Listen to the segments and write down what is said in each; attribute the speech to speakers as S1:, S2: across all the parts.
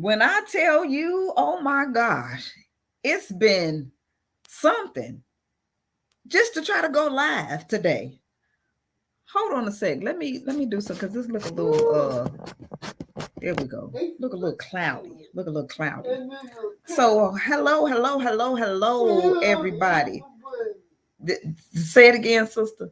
S1: When I tell you, oh my gosh, it's been something just to try to go live today. Hold on a sec. Let me do some because this look a little there we go. Look a little cloudy. Look a little cloudy. So hello, everybody. Say it again, sister.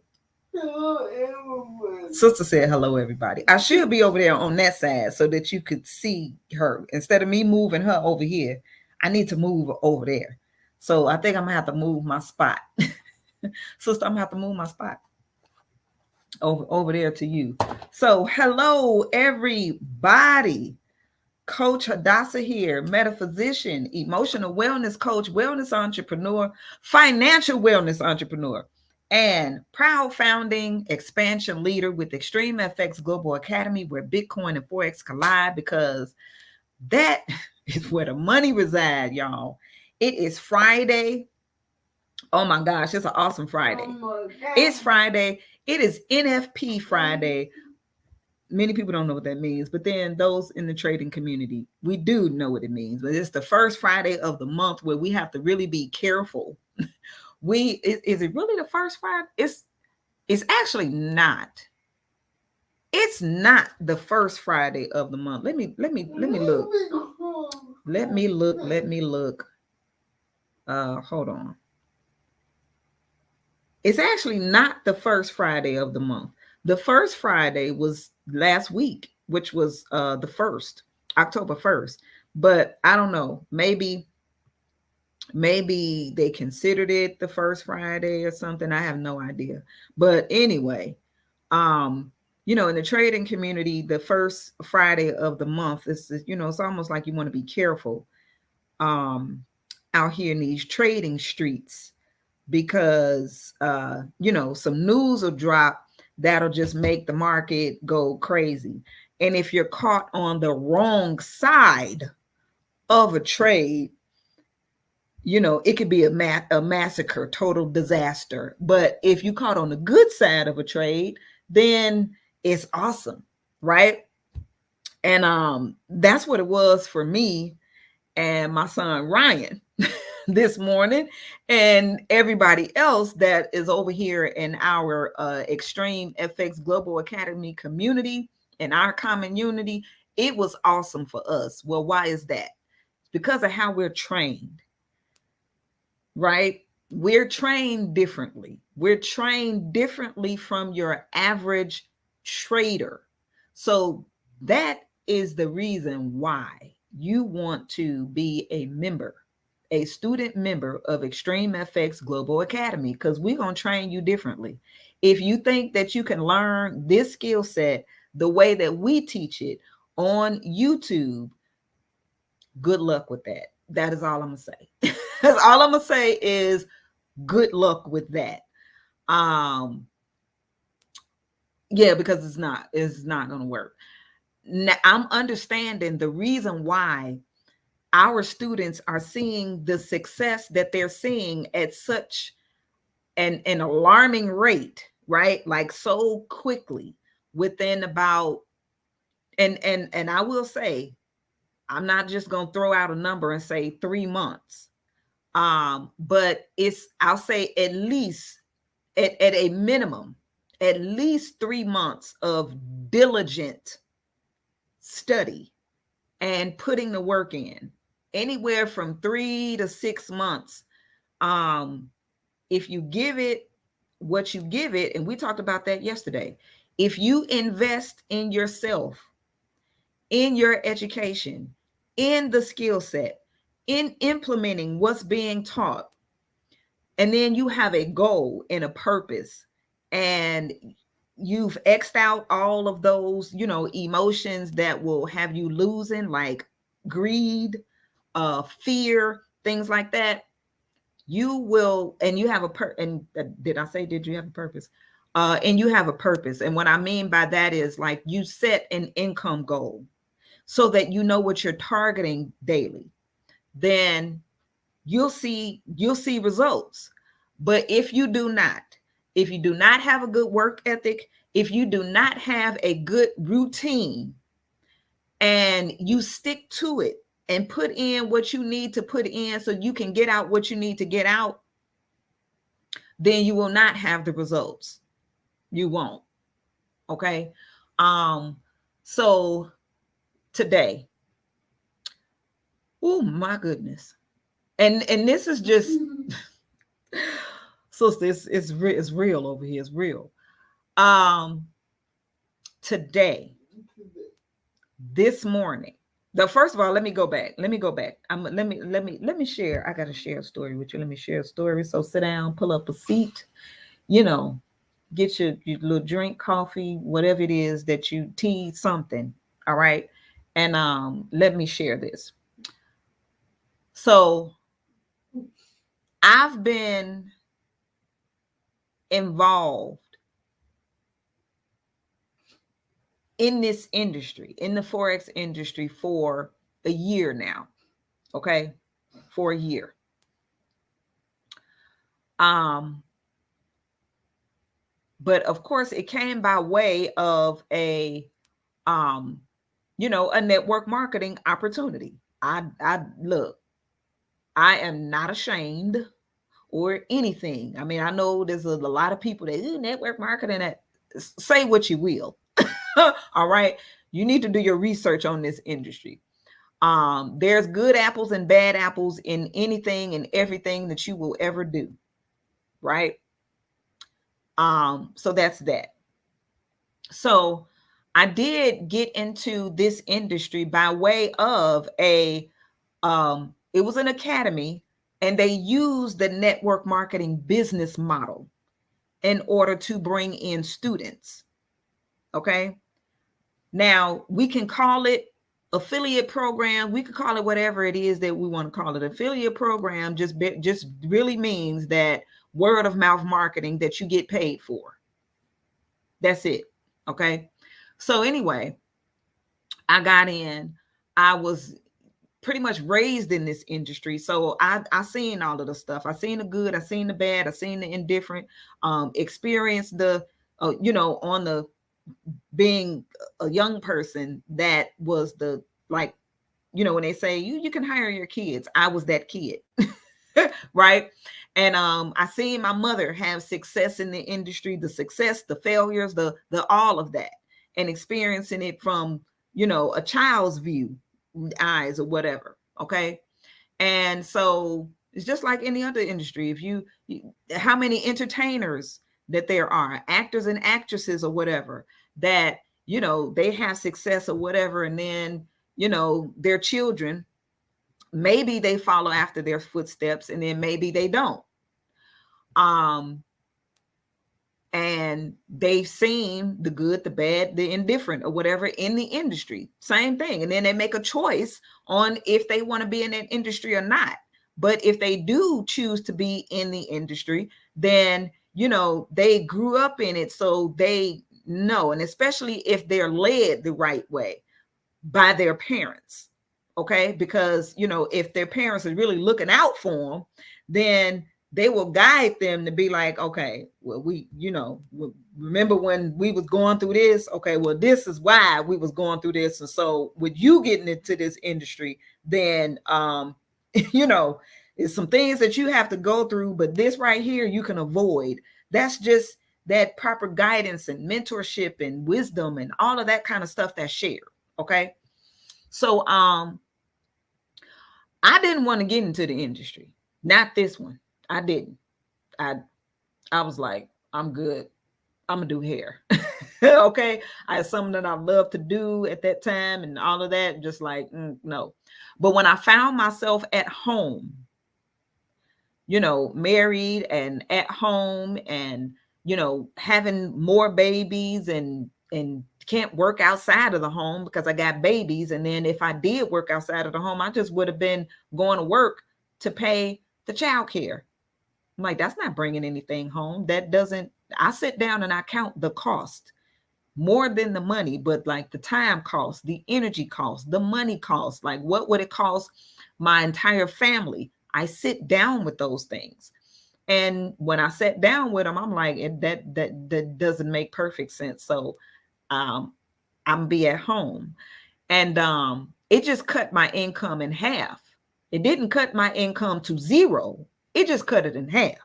S1: Hello, everyone. Sister said hello, everybody. I should be over there on that side so that you could see her. Instead of me moving her over here, I need to move over there. So I think I'm gonna have to move my spot. Sister, I'm gonna have to move my spot over there to you. So hello, everybody. Coach Hadassah here, metaphysician, emotional wellness coach, wellness entrepreneur, financial wellness entrepreneur, and proud founding expansion leader with Extreme FX Global Academy, where Bitcoin and Forex collide, because that is where the money resides, y'all. It is Friday. Oh my gosh, it's an awesome Friday. It's Friday. It is NFP Friday. Many people don't know what that means, but then those in the trading community, we do know what it means. But it's the first Friday of the month where we have to really be careful. Is it really the first Friday? It's actually not. It's not the first Friday of the month. Let me look. Let me look. Hold on. It's actually not the first Friday of the month. The first Friday was last week, which was the 1st, October 1st. But I don't know, maybe they considered it the first Friday or something. I have no idea. But anyway, in the trading community, the first Friday of the month is, it's almost like you want to be careful out here in these trading streets, because some news will drop that'll just make the market go crazy. And if you're caught on the wrong side of a trade, it could be a massacre, total disaster. But if you caught on the good side of a trade, then it's awesome, right? And that's what it was for me and my son Ryan this morning, and everybody else that is over here in our Extreme FX Global Academy community, in our common unity. It was awesome for us. Well, why is that? It's because of how we're trained, right? We're trained differently. We're trained differently from your average trader. So that is the reason why you want to be a student member of Extreme FX Global Academy, because we're going to train you differently. If you think that you can learn this skill set the way that we teach it on YouTube, good luck with that. That is all I'm going to say. That's all I'm going to say is good luck with that. Yeah, because it's not going to work. Now, I'm understanding the reason why our students are seeing the success that they're seeing at such an alarming rate, right? Like so quickly, within about, and I will say, I'm not just going to throw out a number and say 3 months. But I'll say at least at a minimum, at least 3 months of diligent study and putting the work in. Anywhere from 3 to 6 months. If you give it what you give it, and we talked about that yesterday, if you invest in yourself, in your education, in the skill set, in implementing what's being taught, and then you have a goal and a purpose, and you've X'd out all of those, emotions that will have you losing, like greed, fear, things like that, you will, and you have did I say, did you have a purpose? And you have a purpose. And what I mean by that is, like, you set an income goal so that you know what you're targeting daily. Then you'll see results. But if you do not have a good work ethic, if you do not have a good routine, and you stick to it and put in what you need to put in so you can get out what you need to get out, then you will not have the results. You won't. Okay. So today, oh my goodness. And this is just sister, it's real over here. It's real. Today, this morning. The first of all, let me go back. Let me share. I gotta share a story with you. Let me share a story. So sit down, pull up a seat, you know, get your little drink, coffee, whatever it is that you tea, something. All right. And let me share this. So I've been involved in this industry, in the Forex industry for a year now. Okay. For a year. But of course it came by way of a a network marketing opportunity. I look, I am not ashamed or anything. I mean, I know there's a lot of people that network marketing, that say what you will. All right. You need to do your research on this industry. There's good apples and bad apples in anything and everything that you will ever do. Right. So that's that. So I did get into this industry by way of it was an academy, and they used the network marketing business model in order to bring in students. Okay. Now we can call it affiliate program. We could call it whatever it is that we want to call it. Affiliate program just really means that word of mouth marketing that you get paid for. That's it. Okay. So anyway, I got in. I was pretty much raised in this industry. So I seen all of the stuff. I seen the good, I seen the bad, I seen the indifferent, experienced the, on the being a young person, that was the, like, when they say you can hire your kids, I was that kid. Right. And I seen my mother have success in the industry, the success, the failures, the all of that, and experiencing it from, a child's view, eyes or whatever. Okay. And so it's just like any other industry. If you how many entertainers that there are, actors and actresses or whatever, that, they have success or whatever, and then, their children, maybe they follow after their footsteps, and then maybe they don't. And they've seen the good, the bad, the indifferent or whatever in the industry. Same thing. And then they make a choice on if they want to be in that industry or not. But if they do choose to be in the industry, then, they grew up in it. So they know, and especially if they're led the right way by their parents. Okay. Because, if their parents are really looking out for them, then they will guide them to be like, okay, well, we, remember when we was going through this? Okay, well, this is why we was going through this. And so with you getting into this industry, then, it's some things that you have to go through, but this right here, you can avoid. That's just that proper guidance and mentorship and wisdom and all of that kind of stuff that's shared. Okay. So, I didn't want to get into the industry. Not this one. I didn't. I was like, I'm good. I'm gonna do hair. Okay. I had something that I loved to do at that time and all of that. Just like, no. But when I found myself at home, married and at home and, having more babies and can't work outside of the home because I got babies. And then if I did work outside of the home, I just would have been going to work to pay the child care. I'm like, that's not bringing anything home. That doesn't, I sit down and I count the cost more than the money, but like the time cost, the energy cost, the money cost, like what would it cost my entire family? I sit down with those things. And when I sat down with them, I'm like, that doesn't make perfect sense. So I'm be at home. And it just cut my income in half. It didn't cut my income to zero. It just cut it in half.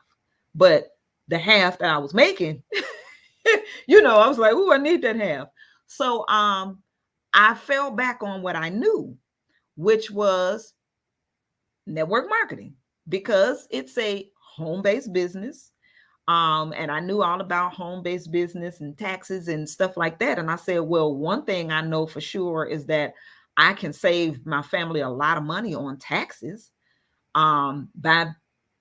S1: But the half that I was making, I was like, "Ooh, I need that half." So I fell back on what I knew, which was network marketing, because it's a home-based business. And I knew all about home-based business and taxes and stuff like that. And I said, well, one thing I know for sure is that I can save my family a lot of money on taxes by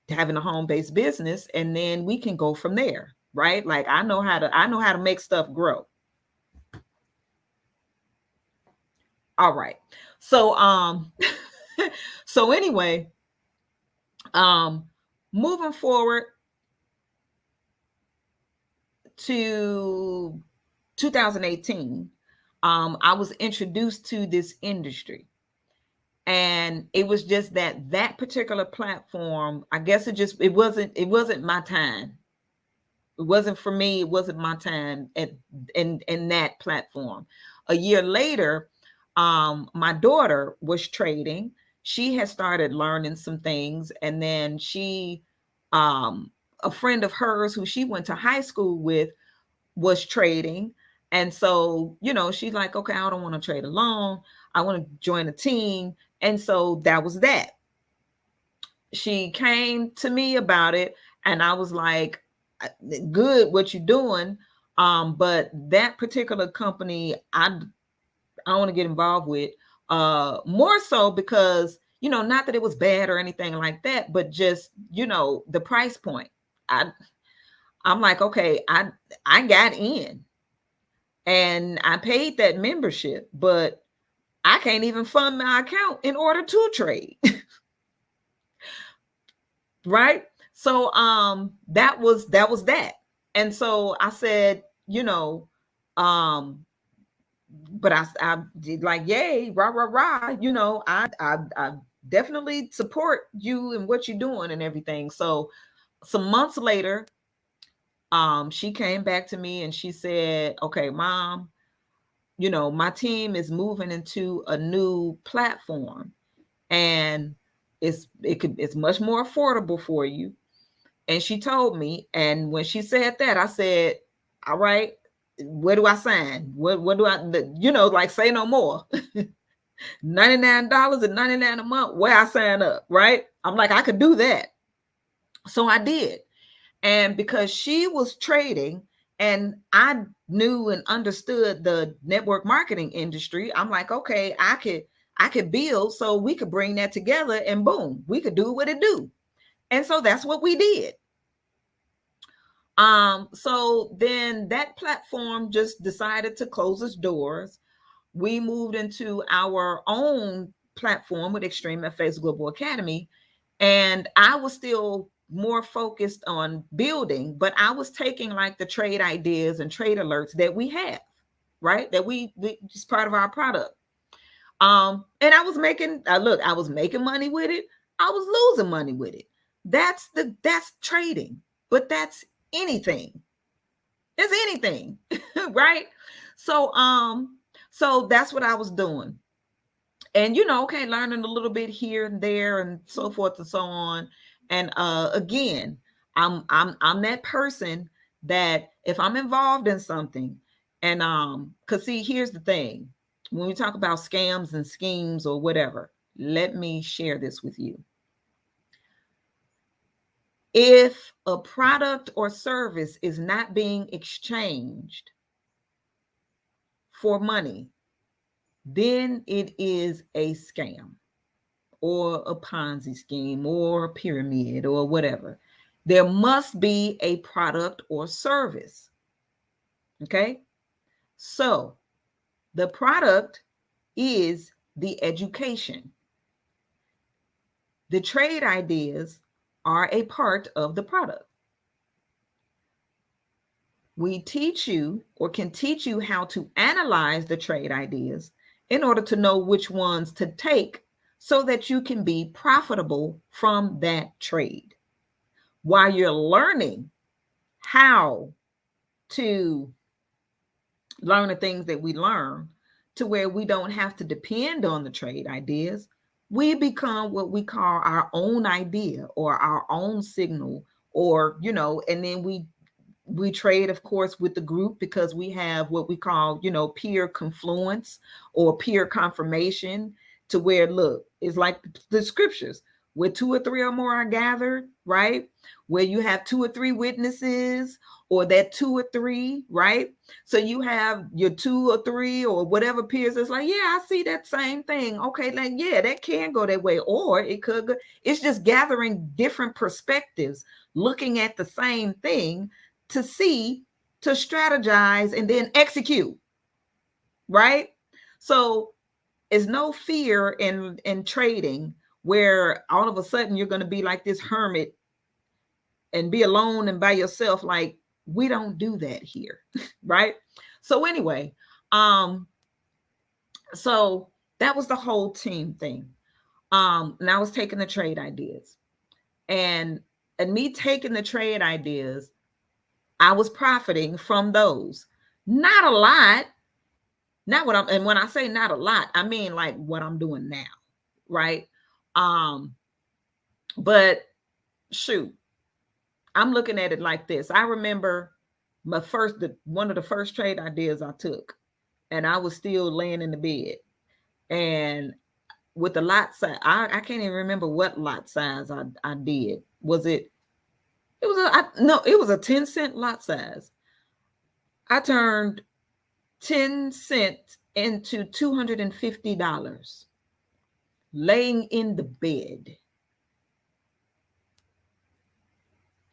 S1: having a home-based business, and then we can go from there, right? Like I know how to make stuff grow. All right. So so anyway, moving forward to 2018, I was introduced to this industry. And it was just that particular platform, I guess it wasn't my time. It wasn't for me. It wasn't my time in that platform. A year later, my daughter was trading. She had started learning some things, and then a friend of hers who she went to high school with was trading. And so, she's like, okay, I don't want to trade alone. I want to join a team. And so that was that. She came to me about it, and I was like, good, what you doing. But that particular company, I want to get involved with, more so because, not that it was bad or anything like that, but just, the price point. I'm like, okay, I got in and I paid that membership, but I can't even fund my account in order to trade. Right? So that was that. And so I said, but I did like, yay, rah, rah, rah, I definitely support you and what you're doing and everything. So some months later, she came back to me and she said, okay, Mom, my team is moving into a new platform, and it's much more affordable for you. And she told me, and when she said that, I said, all right, where do I sign? What do I, like, say no more. $99.99 a month, where I sign up, right? I'm like, I could do that. So I did. And because she was trading and I knew and understood the network marketing industry, I'm like, okay, I could build, so we could bring that together, and boom, we could do what it do. And so that's what we did. So then that platform just decided to close its doors. We moved into our own platform with Extreme FX Global Academy, and I was still more focused on building, but I was taking like the trade ideas and trade alerts that we have, right? That we just part of our product. And I was making, I was making money with it. I was losing money with it. That's trading, but that's anything. It's anything, right? So, so that's what I was doing. And, okay, learning a little bit here and there and so forth and so on. And again, I'm that person that if I'm involved in something, and because see, here's the thing. When we talk about scams and schemes or whatever, let me share this with you. If a product or service is not being exchanged for money, then it is a scam or a Ponzi scheme or a pyramid or whatever. There must be a product or service. Okay? So the product is the education. The trade ideas are a part of the product. We teach you, or can teach you, how to analyze the trade ideas in order to know which ones to take so that you can be profitable from that trade. While you're learning how to learn the things that we learn, to where we don't have to depend on the trade ideas. We become what we call our own idea or our own signal, or, and then we trade, of course, with the group, because we have what we call, peer confluence or peer confirmation, to where, look, it's like the scriptures, where two or three or more are gathered, right? Where you have two or three witnesses, or that two or three, right? So you have your two or three or whatever peers. It's like, yeah, I see that same thing. Okay, like, yeah, that can go that way. Or it could go, it's just gathering different perspectives, looking at the same thing to see, to strategize, and then execute, right? So it's no fear in trading where all of a sudden you're going to be like this hermit and be alone and by yourself. Like, we don't do that here. Right? So anyway, so that was the whole team thing. And I was taking the trade ideas, and me taking the trade ideas, I was profiting from those. Not a lot. Not what and when I say not a lot, I mean like what I'm doing now, right? But shoot, I'm looking at it like this. I remember one of the first trade ideas I took, and I was still laying in the bed. And with the lot size, I can't even remember what lot size I did. It was a 10-cent lot size. I turned 10 cents into $250 laying in the bed.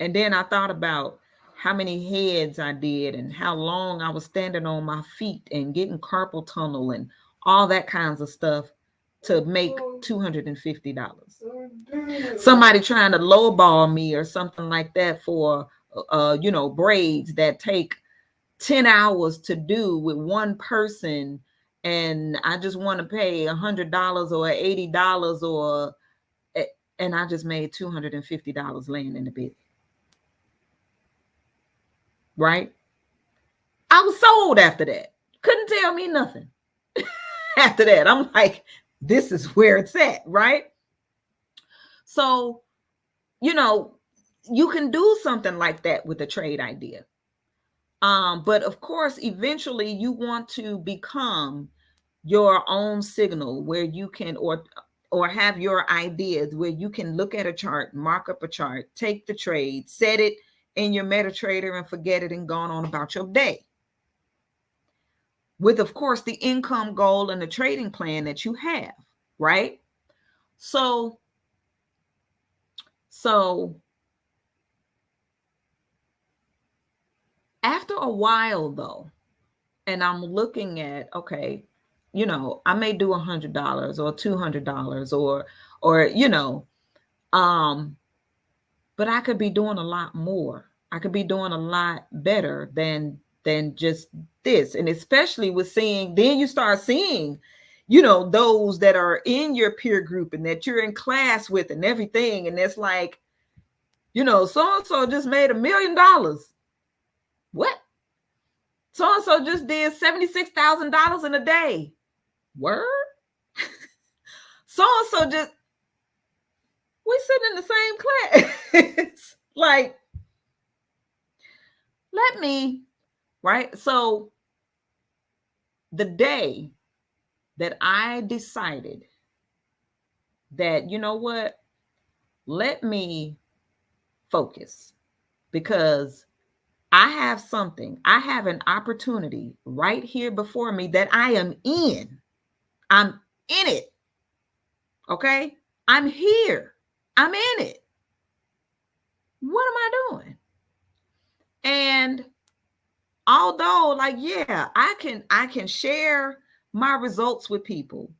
S1: And then I thought about how many heads I did and how long I was standing on my feet and getting carpal tunnel and all that kinds of stuff to make $250. Somebody trying to lowball me or something like that for, braids that take 10 hours to do with one person, and I just want to pay $100 or $80 and I just made $250 laying in the bed. Right? I was sold after that. Couldn't tell me nothing. After that, I'm like, this is where it's at, right? So, you can do something like that with a trade idea. But of course, eventually you want to become your own signal, where you can, or have your ideas where you can look at a chart, mark up a chart, take the trade, set it in your MetaTrader and forget it and go on about your day. With, of course, the income goal and the trading plan that you have, right? So after a while though, and I'm looking at, okay, I may do $100 or $200 or but I could be doing a lot more. I could be doing a lot better than just this. And especially with then you start seeing, those that are in your peer group and that you're in class with and everything. And it's like, so-and-so just made $1 million. What? So-and-so just did $76,000 in a day. Word? So-and-so just, we sitting in the same class. Like, let me, right? So the day that I decided that, you know what, let me focus, because I have an opportunity right here before me that I am in. I'm in it. Okay? I'm here. I'm in it. What am I doing? And although, like, yeah, I can share my results with people.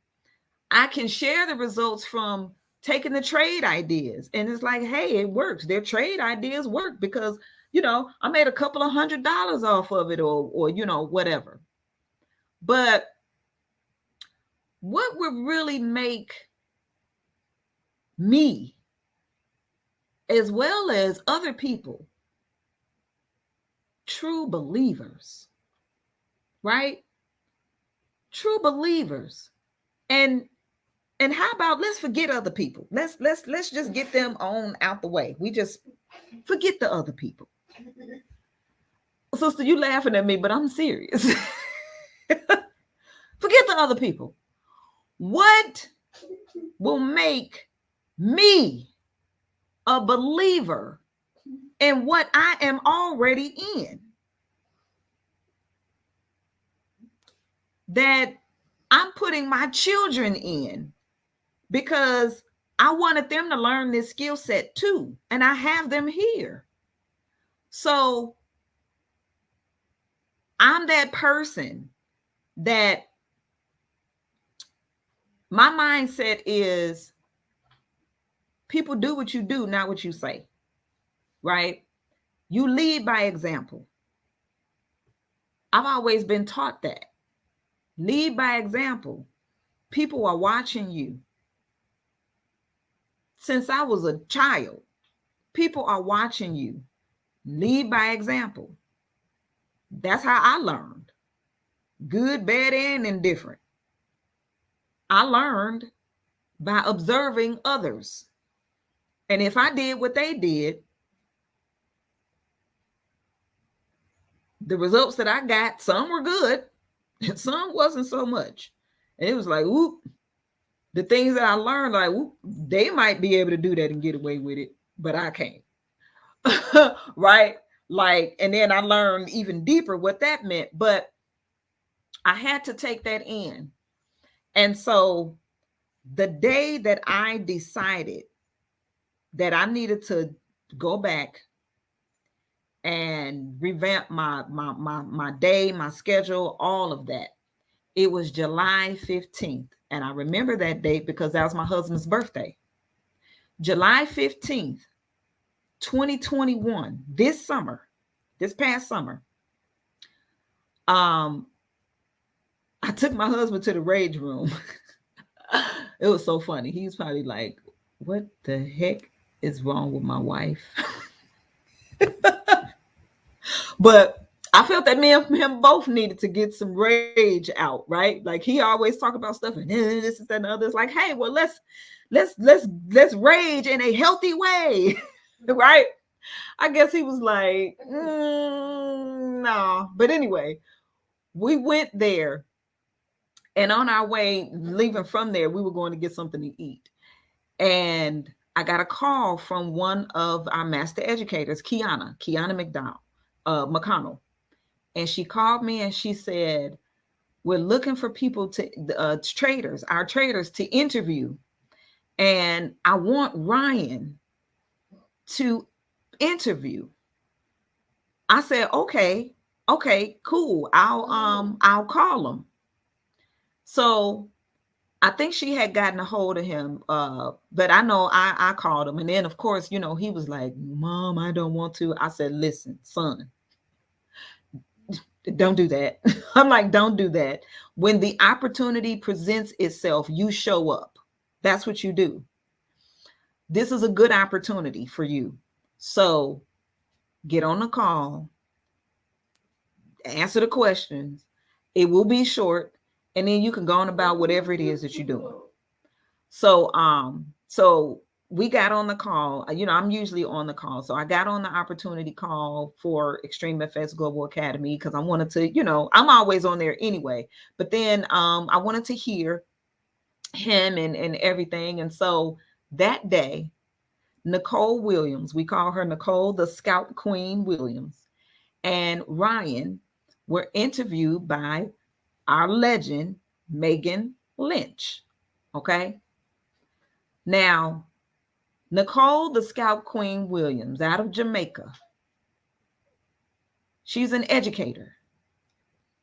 S1: I can share the results from taking the trade ideas. And it's like, hey, it works. Their trade ideas work because, I made a couple of $100 off of it or whatever. But what would really make me, as well as other people, true believers, right? true believers. And how about let's forget other people. Let's just get them on out the way. We just forget the other people. Sister, you laughing at me, but I'm serious. Forget the other people. What will make me a believer in what I am already in? That I'm putting my children in, because I wanted them to learn this skill set too. And I have them here. So I'm that person that my mindset is people do what you do, not what you say, right? You lead by example. I've always been taught that. Lead by example. People are watching you. Since I was a child, people are watching you. Lead by example. That's how I learned. Good, bad, and indifferent. I learned by observing others. And if I did what they did, the results that I got, some were good, and some wasn't so much. And it was like, whoop, the things that I learned, like, whoop, they might be able to do that and get away with it, but I can't. Right? Like, and then I learned even deeper what that meant, but I had to take that in. And so the day that I decided that I needed to go back and revamp my day, my schedule, all of that, it was July 15th. And I remember that date because that was my husband's birthday. July 15th, 2021, this past summer, I took my husband to the rage room. It was so funny. He was probably like, what the heck is wrong with my wife? But I felt that me and him both needed to get some rage out, right? Like he always talk about stuff and this is that and the other. It's like, hey, well, let's rage in a healthy way, right? I guess he was like, no. But anyway, we went there, and on our way leaving from there, we were going to get something to eat, and I got a call from one of our master educators, Kiana McConnell. And she called me and she said, we're looking for people our traders to interview. And I want Ryan to interview. I said, okay, cool. I'll call him. So I think she had gotten a hold of him, but I know I called him. And then, of course, he was like, Mom, I don't want to. I said, listen, son, don't do that. I'm like, don't do that. When the opportunity presents itself, you show up. That's what you do. This is a good opportunity for you. So get on the call, answer the questions. It will be short, and then you can go on about whatever it is that you're doing. So we got on the call. I'm usually on the call. So I got on the opportunity call for Extreme FX Global Academy because I wanted to, I'm always on there anyway. But then I wanted to hear him and everything. And so that day, Nicole Williams, we call her Nicole, the Scout Queen Williams, and Ryan were interviewed by our legend, Megan Lynch. Okay. Now, Nicole, the Scout Queen Williams, out of Jamaica, she's an educator.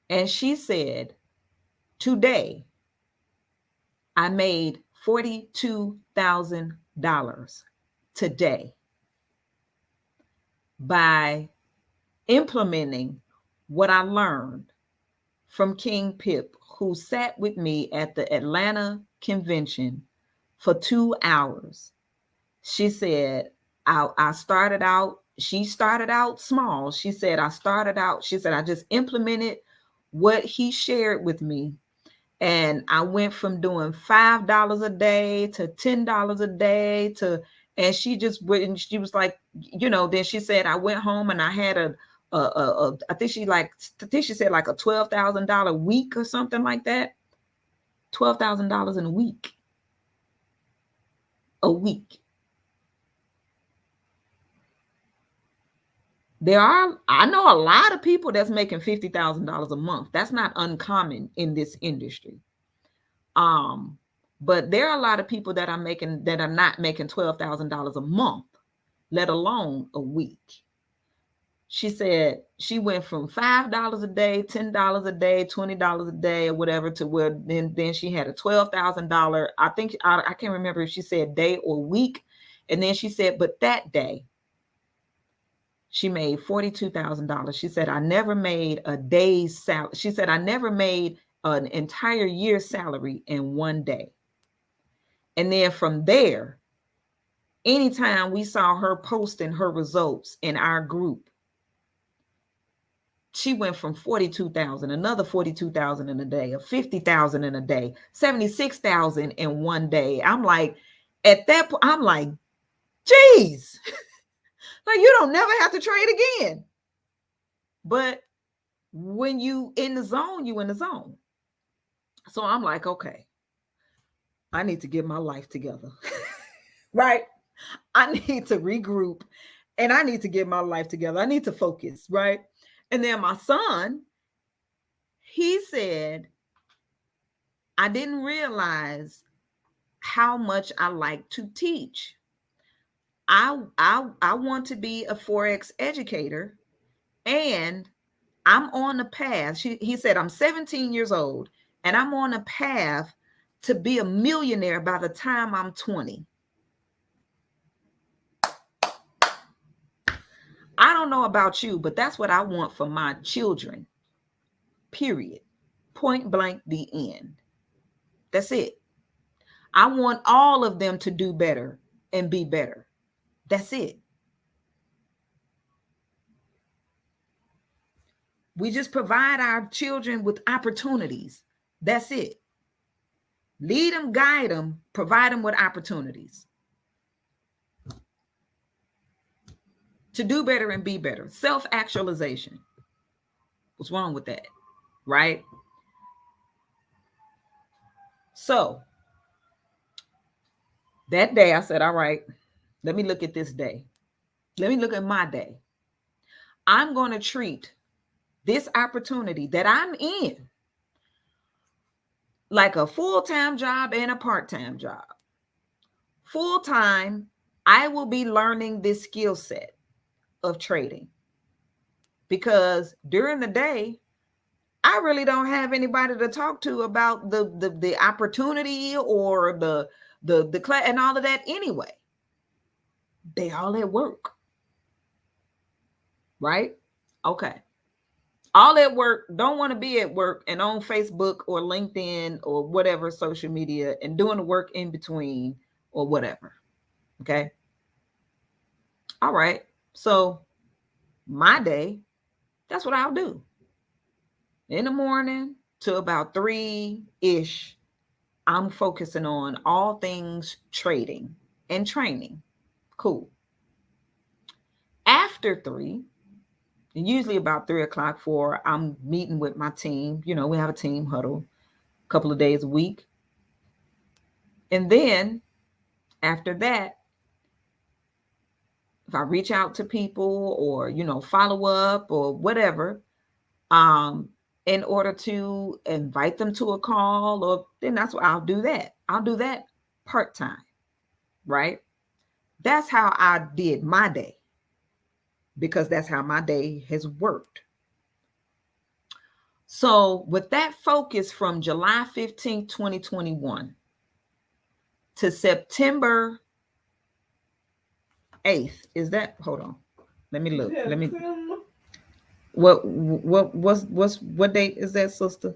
S1: And she said, today, I made $42,000 today by implementing what I learned from King Pip, who sat with me at the Atlanta convention for 2 hours. She said, I started out, she started out small. She said, I just implemented what he shared with me. And I went from doing $5 a day to $10 a day and she just went and she was like, then she said, I went home and I had I think she said like a $12,000 week or something like that. $12,000 in a week. A week. I know a lot of people that's making $50,000 a month. That's not uncommon in this industry. But there are a lot of people that are not making $12,000 a month, let alone a week. She said she went from $5 a day, $10 a day, $20 a day, or whatever, to where then she had a $12,000. I think I can't remember if she said day or week. And then she said, but that day she made $42,000. She said, I never made a day's salary. She said, I never made an entire year's salary in one day. And then from there, anytime we saw her posting her results in our group, she went from 42,000, another 42,000 in a day, of 50,000 in a day, 76,000 in one day. I'm like, at that point, I'm like, geez, like you don't never have to trade again. But when you in the zone, you in the zone. So I'm like, okay, I need to get my life together, right? I need to regroup and I need to get my life together. I need to focus, right? And then my son, he said, I didn't realize how much I like to teach. I want to be a Forex educator, and I'm on the path. He said, I'm 17 years old and I'm on a path to be a millionaire by the time I'm 20. I don't know about you, but that's what I want for my children. Period. Point blank, the end. That's it. I want all of them to do better and be better. That's it. We just provide our children with opportunities. That's it. Lead them, guide them, provide them with opportunities to do better and be better. Self-actualization. What's wrong with that? Right? So that day I said, all right, let me look at this day. Let me look at my day. I'm going to treat this opportunity that I'm in like a full-time job and a part-time job. Full-time, I will be learning this skill set of trading, because during the day, I really don't have anybody to talk to about the opportunity or the class and all of that anyway. They all at work. Right? Okay. All at work, don't want to be at work and on Facebook or LinkedIn or whatever social media and doing the work in between or whatever. Okay. All right. So my day, that's what I'll do. In the morning to about 3-ish, I'm focusing on all things trading and training. Cool. After 3, and usually about 3 o'clock, 4, I'm meeting with my team. You know, we have a team huddle a couple of days a week. And then after that, if I reach out to people or, you know, follow up or whatever, in order to invite them to a call, or then that's what I'll do that. I'll do that part-time, right? That's how I did my day, because that's how my day has worked. So with that focus from July 15th, 2021 to September 8th, is that, hold on, let me look. Let me, what date is that, sister?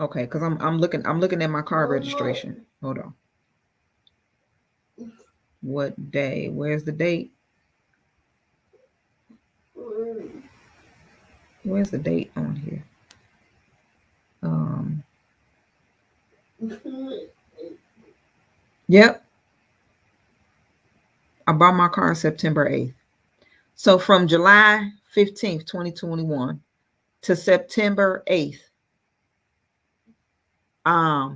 S1: Okay, because I'm looking at my car registration. Hold on. What day? Where's the date? Where's the date on here? Yep. I bought my car September 8th. So from July 15th, 2021 to September 8th, I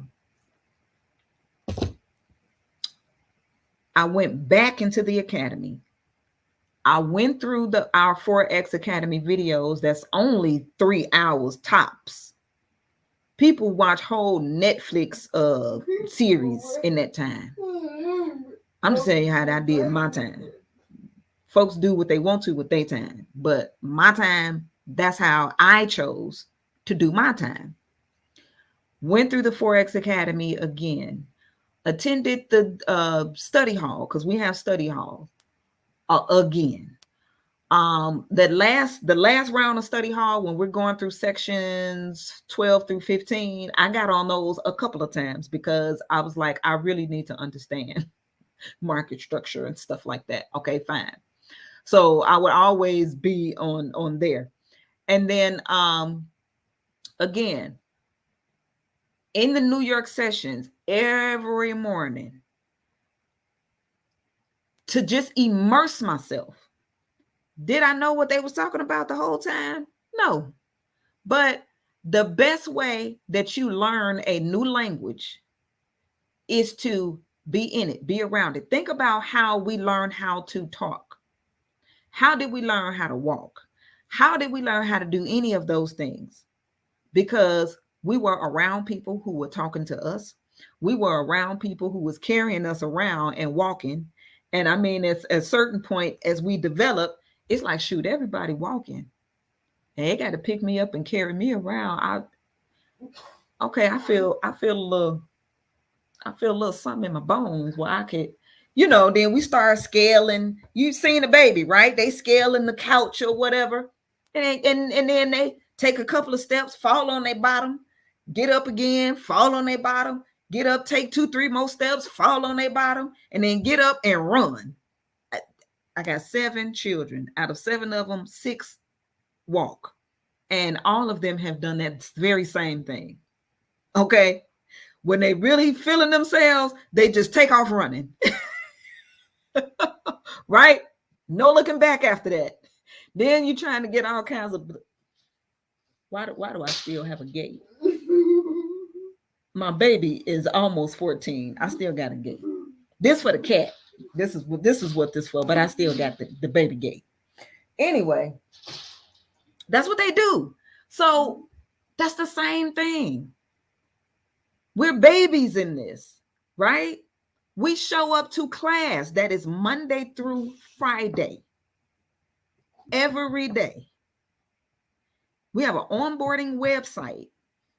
S1: went back into the academy. I went through our 4X Academy videos. That's only 3 hours tops. People watch whole Netflix series in that time. I'm just telling you how I did my time. Folks do what they want to with their time, but my time, that's how I chose to do my time. Went through the 4X Academy again. Attended the study hall, because we have study hall again. The last round of study hall, when we're going through sections 12 through 15, I got on those a couple of times because I was like, I really need to understand market structure and stuff like that. Okay, fine. So I would always be on there. And then again, in the New York sessions every morning, to just immerse myself. Did I know what they was talking about the whole time? No. But the best way that you learn a new language is to be in it, be around it. Think about how we learn how to talk. How did we learn how to walk? How did we learn how to do any of those things? Because we were around people who were talking to us. We were around people who was carrying us around and walking. And I mean, at a certain point, as we develop, it's like, shoot, everybody walking. And they got to pick me up and carry me around. I feel a little something in my bones where I could, then we start scaling. You've seen a baby, right? They scaling the couch or whatever. And then they take a couple of steps, fall on their bottom, get up again, fall on their bottom, get up, take 2-3 more steps, fall on their bottom, and then get up and run. I got 7 children. Out of 7 of them, 6 walk. And all of them have done that very same thing. Okay? When they really feeling themselves, they just take off running. Right? No looking back after that. Then you're trying to get all kinds of... Why do I still have a gate? My baby is almost 14. I still got a gate. This for the cat. This is what this for, but I still got the baby gate. Anyway, that's what they do. So that's the same thing. We're babies in this, right? We show up to class that is Monday through Friday, every day. We have an onboarding website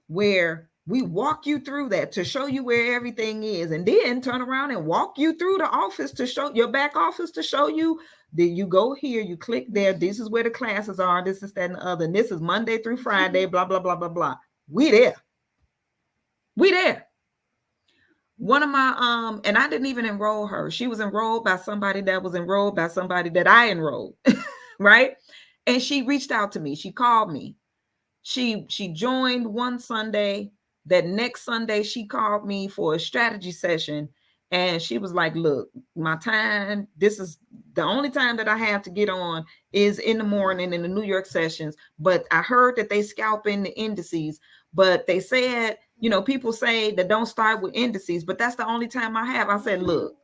S1: where we walk you through that to show you where everything is, and then turn around and walk you through the office to show your back office to show you that you go here, you click there. This is where the classes are. This is that and the other. And this is Monday through Friday, blah, blah, blah, blah, blah. We there. One of my, and I didn't even enroll her. She was enrolled by somebody that was enrolled by somebody that I enrolled, right? And she reached out to me. She called me. She joined one Sunday. That next Sunday, she called me for a strategy session. And she was like, look, my time, this is the only time that I have to get on is in the morning in the New York sessions. But I heard that they scalping the indices. But they said, people say that don't start with indices, but that's the only time I have. I said, look,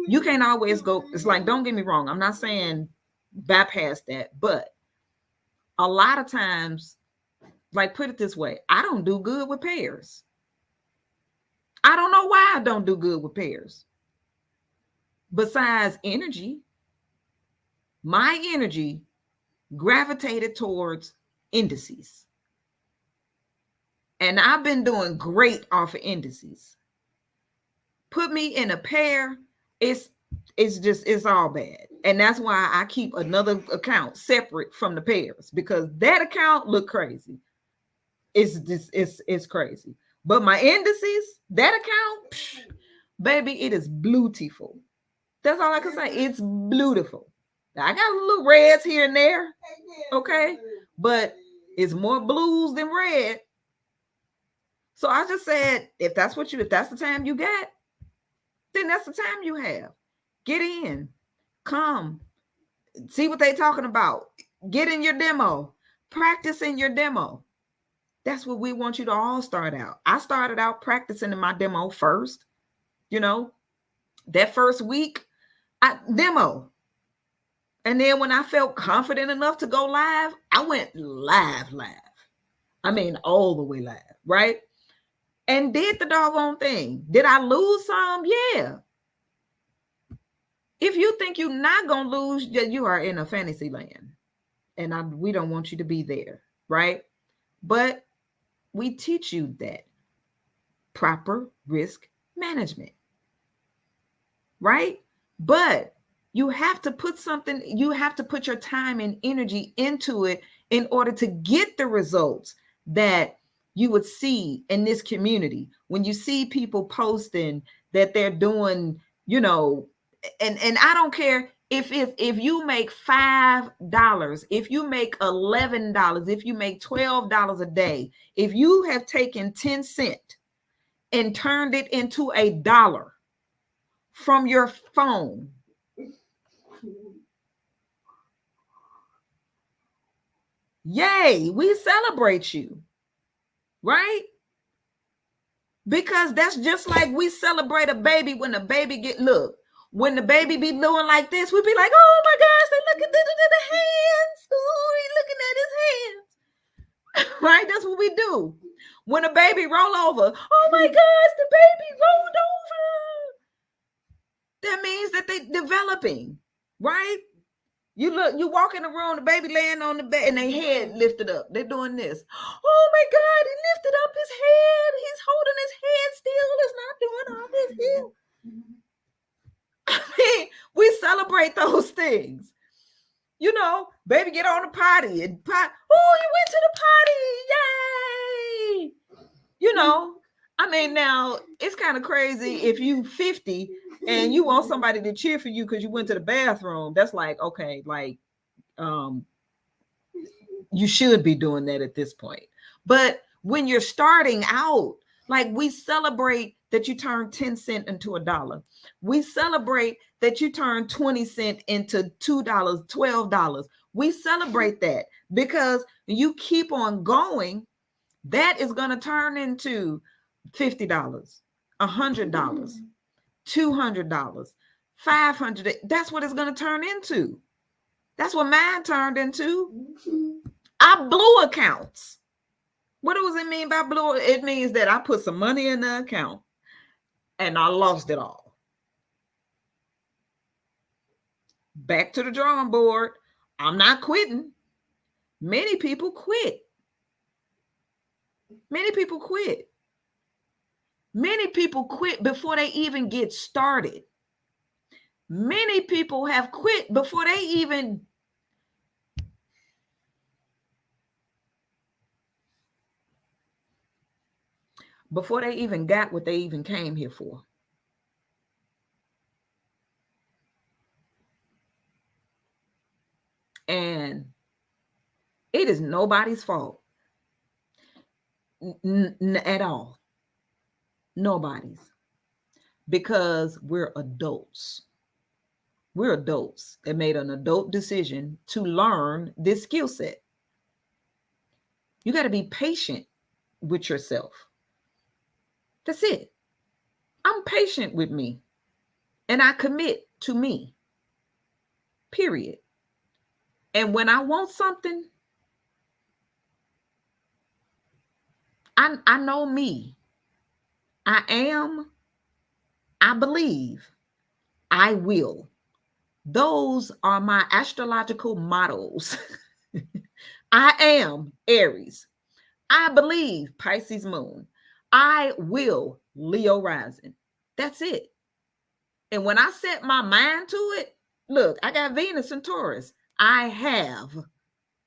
S1: you can't always go. It's like, don't get me wrong. I'm not saying bypass that, but a lot of times, like, put it this way, I don't do good with pairs. I don't know why I don't do good with pairs. Besides energy, my energy gravitated towards indices. And I've been doing great off of indices. Put me in a pair, it's all bad. And that's why I keep another account separate from the pairs, because that account look crazy. It's crazy. But my indices, that account, baby, it is beautiful. That's all I can say. It's beautiful. I got little reds here and there, okay? But It's more blues than red. So I just said, if that's the time you got, then that's the time you have. Get in, come, see what they talking about. Get in your demo, practice in your demo. That's what we want you to all start out. I started out practicing in my demo first. That first week, I demo. And then when I felt confident enough to go live, I went live. I mean, all the way live, right? And did the doggone thing. Did I lose some? Yeah. If you think you're not going to lose, you are in a fantasy land. And we don't want you to be there, right? But we teach you that proper risk management, right? But you have to put your time and energy into it in order to get the results that you would see in this community. When you see people posting that they're doing, and I don't care if you make $5, if you make $11, if you make $12 a day, if you have taken 10 cents and turned it into $1 from your phone, yay, we celebrate you, right? Because that's just like we celebrate a baby when the baby when the baby be doing like this, we be like, oh my gosh, they look at the hands. Ooh, he looking at his hands. Right? That's what we do. When a baby roll over, oh my gosh, the baby rolled over. That means that they developing, right? You walk in the room, the baby laying on the bed and their head lifted up. They're doing this. Oh my God, he lifted up his head. He's holding his head still. It's not doing all this here. I mean, we celebrate those things. Baby get on the potty and oh, you went to the potty. Yay. I mean, now it's kind of crazy if you 50 and you want somebody to cheer for you because you went to the bathroom. That's like, okay, like you should be doing that at this point. But when you're starting out, like we celebrate that you turn 10 cents into $1. We celebrate that you turn 20 cents into $2, $12. We celebrate that because you keep on going. That is going to turn into $50, $100, $200, $500. That's what it's going to turn into. That's what mine turned into. I blew accounts. What does it mean by blew? It means that I put some money in the account and I lost it all. Back to the drawing board. I'm not quitting. Many people quit. Many people quit. Many people quit before they even get started. Many people have quit before they even got what they even came here for. And it is nobody's fault at all. Nobody's. Because we're adults. We're adults that made an adult decision to learn this skill set. You got to be patient with yourself. That's it. I'm patient with me. And I commit to me. Period. And when I want something, I know me. I am, I believe, I will. Those are my astrological mottos. I am Aries. I believe Pisces moon. I will Leo rising. That's it. And when I set my mind to it, look, I got Venus and Taurus. I have.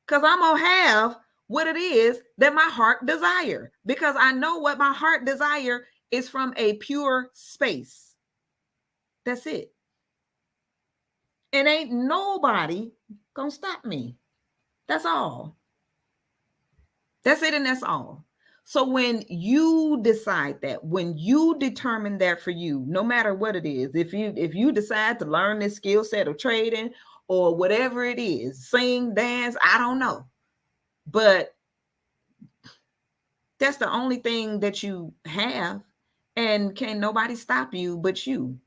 S1: Because I'm going to have what it is that my heart desire. Because I know what my heart desire is from a pure space. That's it. And ain't nobody gonna stop me. That's all. That's it, and that's all. So when you decide that, when you determine that for you, no matter what it is, if you decide to learn this skill set of trading or whatever it is, sing, dance, I don't know, but that's the only thing that you have, and can nobody stop you but you.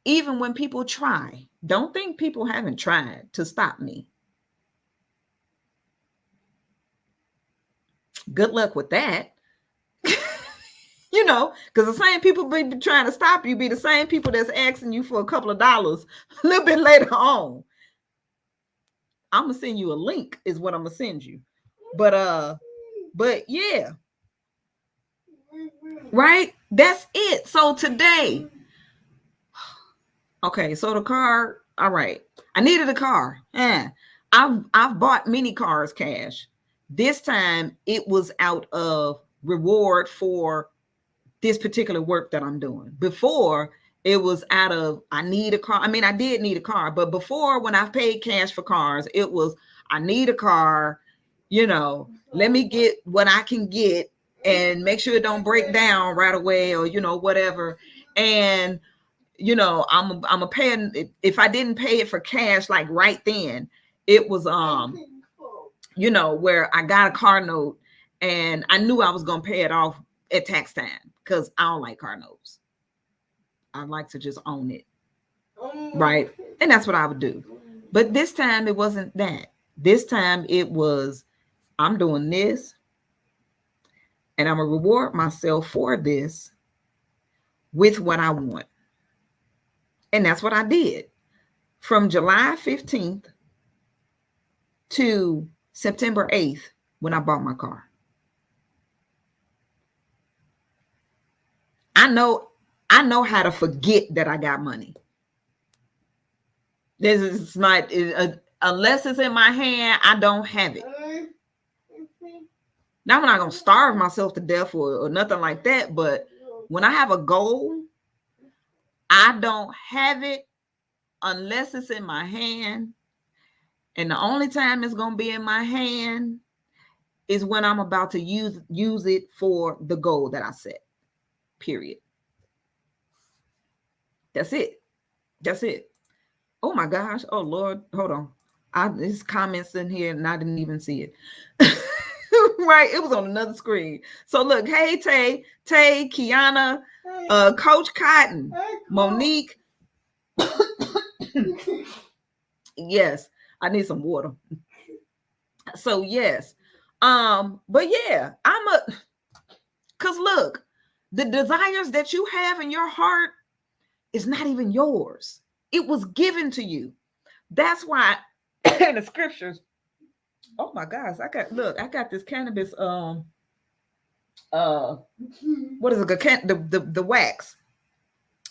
S1: Even when people try, don't think people haven't tried to stop me. Good luck with that. You know, because the same people be trying to stop you be the same people that's asking you for a couple of dollars a little bit later on. I'm gonna send you a link, is what I'm gonna send you. But yeah, right? That's it. So today, okay, so the car, all right. I needed a car. Yeah. I've bought many cars cash. This time it was out of reward for this particular work that I'm doing. Before, it was out of I need a car. I mean, I did need a car, but before, when I've paid cash for cars, it was I need a car, you know, let me get what I can get and make sure it don't break down right away, or whatever. And I'm a paying. If I didn't pay it for cash like right then, it was where I got a car note and I knew I was gonna pay it off at tax time, because I don't like car notes. I like to just own it, right? And that's what I would do. But this time it wasn't that. This time it was, I'm doing this and I'm gonna reward myself for this with what I want. And that's what I did. From July 15th to September 8th, when I bought my car. I know how to forget that I got money. This is not, unless it's in my hand, I don't have it. Now, I'm not going to starve myself to death or nothing like that, but when I have a goal, I don't have it unless it's in my hand. And the only time it's going to be in my hand is when I'm about to use it for the goal that I set. Period. That's it. That's it. Oh my gosh. Oh Lord. Hold on. There's comments in here and I didn't even see it. Right. It was on another screen. So look, hey, Tay, Kiana, Coach Cotton, Monique. Yes, I need some water. So yes. But yeah, cause look, the desires that you have in your heart is not even yours. It was given to you. That's why in the scriptures, oh my gosh, I got this cannabis, what is it? The wax.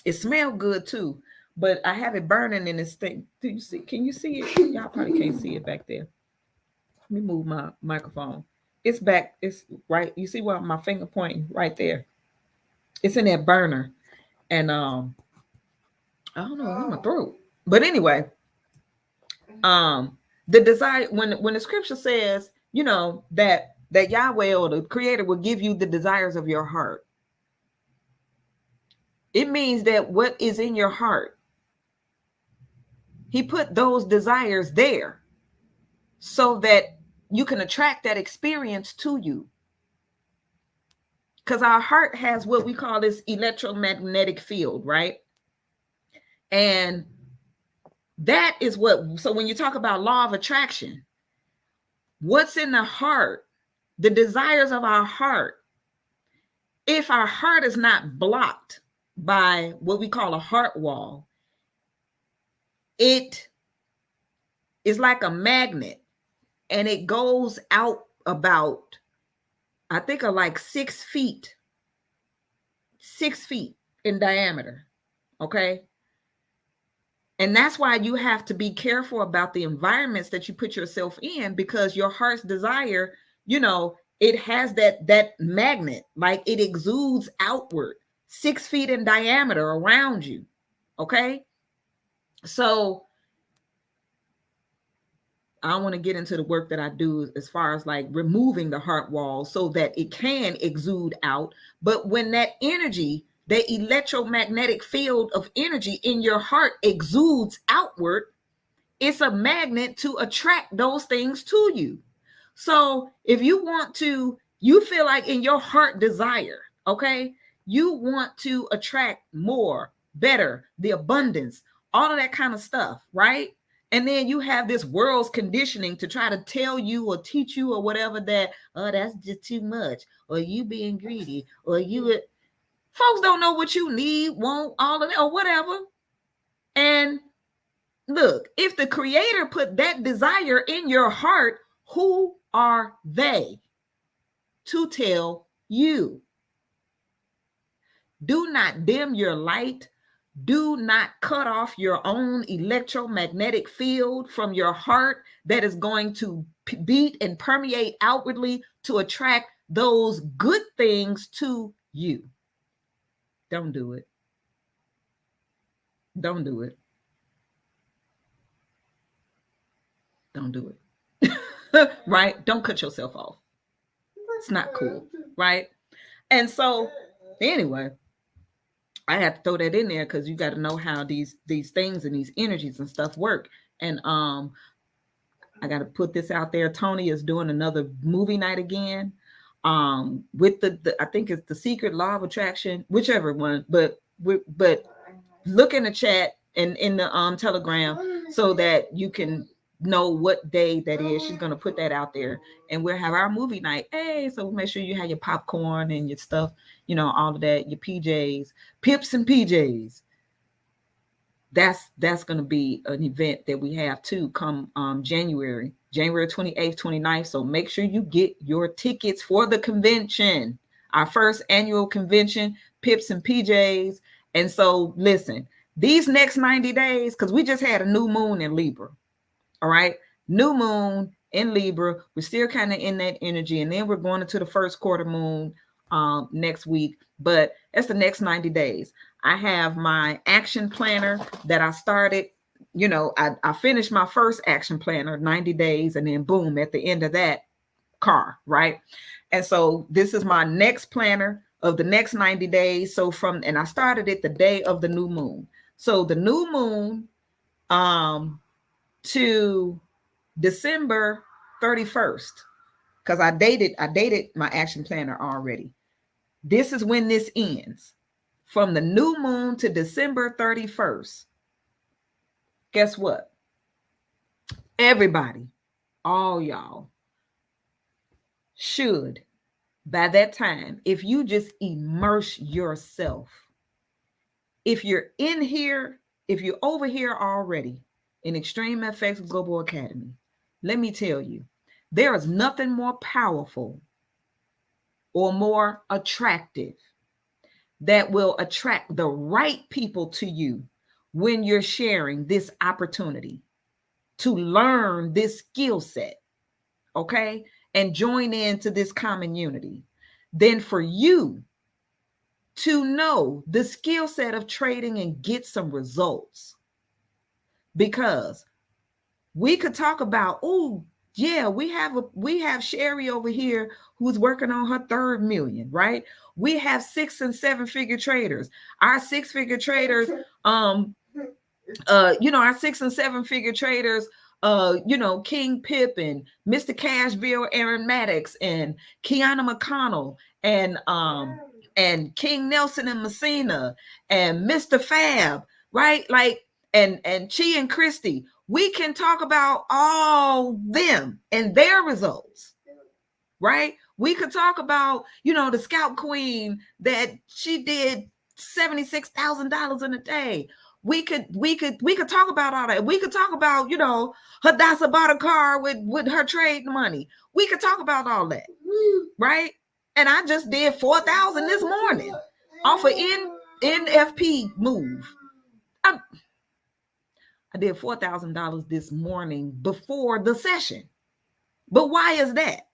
S1: It smells good too, but I have it burning in this thing. Do you see? Can you see it? Y'all probably can't see it back there. Let me move my microphone. It's back. It's right. You see where my finger pointing right there? It's in that burner. And I don't know, in my throat. But anyway, the desire, when the scripture says, that Yahweh or the Creator will give you the desires of your heart, it means that what is in your heart, He put those desires there so that you can attract that experience to you. Because our heart has what we call this electromagnetic field, right? And that is so when you talk about law of attraction, what's in the heart, the desires of our heart, if our heart is not blocked by what we call a heart wall, it is like a magnet and it goes out about, I think, like 6 feet in diameter. Okay. And that's why you have to be careful about the environments that you put yourself in, because your heart's desire, it has that magnet, like it exudes outward 6 feet in diameter around you. Okay. So I don't want to get into the work that I do as far as like removing the heart wall so that it can exude out. But when that energy, the electromagnetic field of energy in your heart exudes outward, it's a magnet to attract those things to you. So if you want to, you feel like in your heart desire, okay, you want to attract more, better, the abundance, all of that kind of stuff, right? And then you have this world's conditioning to try to tell you or teach you or whatever that, oh, that's just too much, or you being greedy, or you, folks don't know what you need, want, all of that, or whatever. And look, if the creator put that desire in your heart, who are they to tell you? Do not dim your light. Do not cut off your own electromagnetic field from your heart that is going to beat and permeate outwardly to attract those good things to you. Don't do it. Don't do it. Don't do it. Right? Don't cut yourself off. It's not cool. Right? And so, anyway, I have to throw that in there because you got to know how these things and these energies and stuff work. And I got to put this out there. Tony is doing another movie night again. With the I think it's The Secret Law of Attraction, whichever one. But look in the chat and in the Telegram so that you can know what day that is. She's going to put that out there, and we'll have our movie night. Hey, so make sure you have your popcorn and your stuff, you know, all of that, your PJs, pips and PJs. That's going to be an event that we have too come January 28th, 29th. So make sure you get your tickets for the convention, our first annual convention, Pips and PJs. And so listen, these next 90 days, because we just had a new moon in Libra. All right. New moon in Libra. We're still kind of in that energy. And then we're going into the first quarter moon next week. But that's the next 90 days. I have my action planner that I started. You know, I finished my first action planner, 90 days. And then boom, at the end of that, car. Right. And so this is my next planner of the next 90 days. So and I started it the day of the new moon. So the new moon, to December 31st, because I dated my action planner already. This is when this ends. From the new moon to December 31st. Guess what? Everybody, all y'all should, by that time, if you just immerse yourself, if you're in here, if you're over here already, in Extreme FX Global Academy, let me tell you, there is nothing more powerful or more attractive that will attract the right people to you when you're sharing this opportunity to learn this skill set, okay, and join into this common unity, than for you to know the skill set of trading and get some results. Because we could talk about, oh, yeah, we have Sherry over here who's working on her 3rd million, right? We have 6 and 7 figure traders. Our 6-figure traders, our 6 and 7 figure traders, King Pip and Mr. Cashville, Aaron Maddox, and Kiana McConnell, and King Nelson and Messina, and Mr. Fab, right? Like, and Chi and Christy. We can talk about all them and their results, right? We could talk about, the Scout Queen that she did $76,000 in a day. We could talk about all that. We could talk about, Hadassah bought a car with her trade money. We could talk about all that, right? And I just did 4,000 this morning off of NFP move. I did $4,000 this morning before the session. But why is that?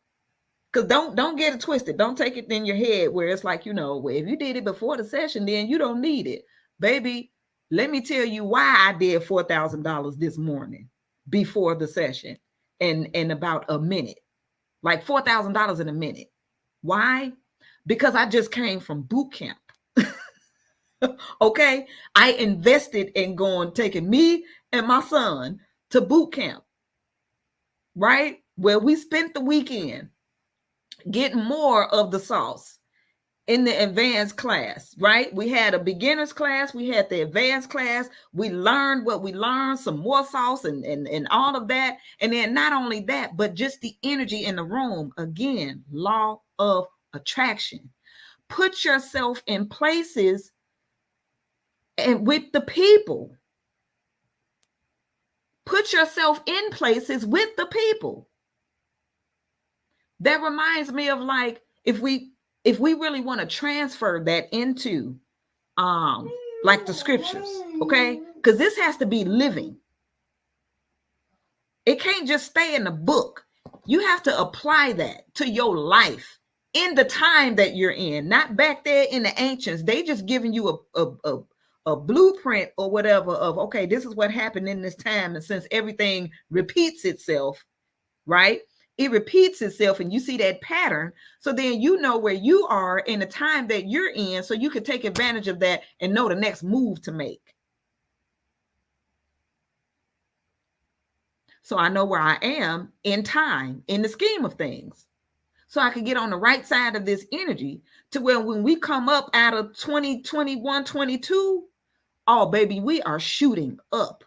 S1: Because don't get it twisted. Don't take it in your head where it's like, well, if you did it before the session, then you don't need it. Baby, let me tell you why I did $4,000 this morning before the session. in about a minute, like $4,000 in a minute. Why? Because I just came from boot camp. Okay, I invested in taking me and my son to boot camp, right? Where we spent the weekend getting more of the sauce in the advanced class, right? We had a beginner's class, we had the advanced class, we learned what we learned, some more sauce and all of that. And then not only that, but just the energy in the room. Again, law of attraction. Put yourself in places and with the people. Put yourself in places with the people. That reminds me of, like, if we really want to transfer that into like the scriptures, okay? Because this has to be living. It can't just stay in the book. You have to apply that to your life in the time that you're in, not back there in the ancients. They just giving you a blueprint or whatever of, okay, this is what happened in this time. And since everything repeats itself, right? It repeats itself and you see that pattern. So then you know where you are in the time that you're in, so you can take advantage of that and know the next move to make. So I know where I am in time, in the scheme of things. So I can get on the right side of this energy to where when we come up out of 2021, 22, oh, baby, we are shooting up.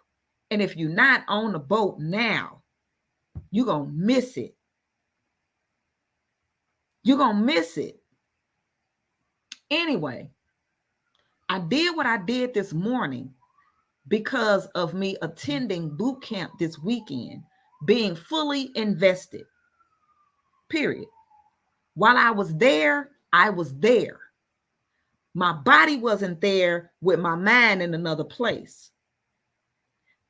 S1: And if you're not on the boat now, you're going to miss it. You're going to miss it. Anyway, I did what I did this morning because of me attending boot camp this weekend, being fully invested, period. While I was there, I was there. My body wasn't there with my mind in another place.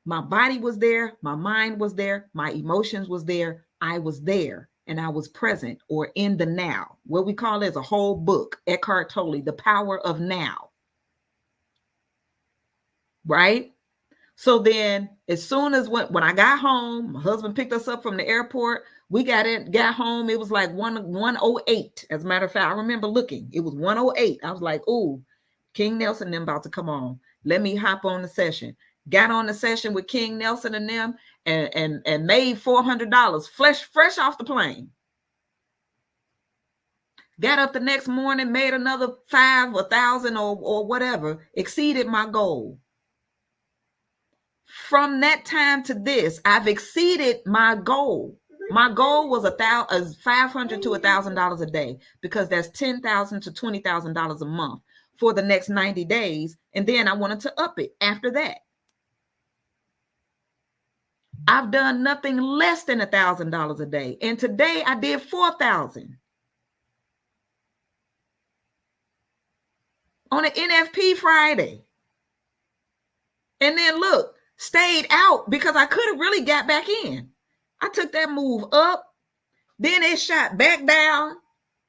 S1: My body was there. My mind was there. My emotions was there. I was there and I was present, or in the now. What we call it is a whole book, Eckhart Tolle, The Power of Now. Right? So then as soon as when I got home, my husband picked us up from the airport. We got home. It was like 1:08. As a matter of fact, I remember looking. It was 1:08. I was like, "Ooh, King Nelson and them about to come on. Let me hop on the session." Got on the session with King Nelson and them and made $400 fresh off the plane. Got up the next morning, made another 5,000 or whatever, exceeded my goal. From that time to this, I've exceeded my goal. My goal was $500 to $1,000 a day, because that's $10,000 to $20,000 a month for the next 90 days. And then I wanted to up it after that. I've done nothing less than $1,000 a day. And today I did 4,000 on an NFP Friday. And then look, stayed out because I could have really got back in. I took that move up, then it shot back down.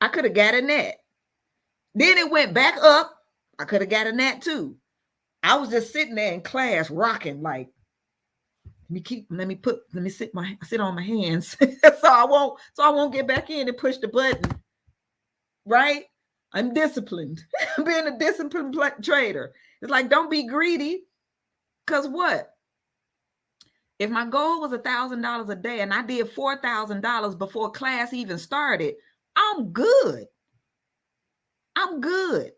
S1: I could have got in that. Then it went back up. I could have got in that too. I was just sitting there in class rocking, like, let me sit on my hands so I won't get back in and push the button. Right? I'm disciplined. I'm being a disciplined trader. It's like, don't be greedy. Because what? If my goal was $1,000 a day and I did $4,000 before class even started, I'm good. I'm good.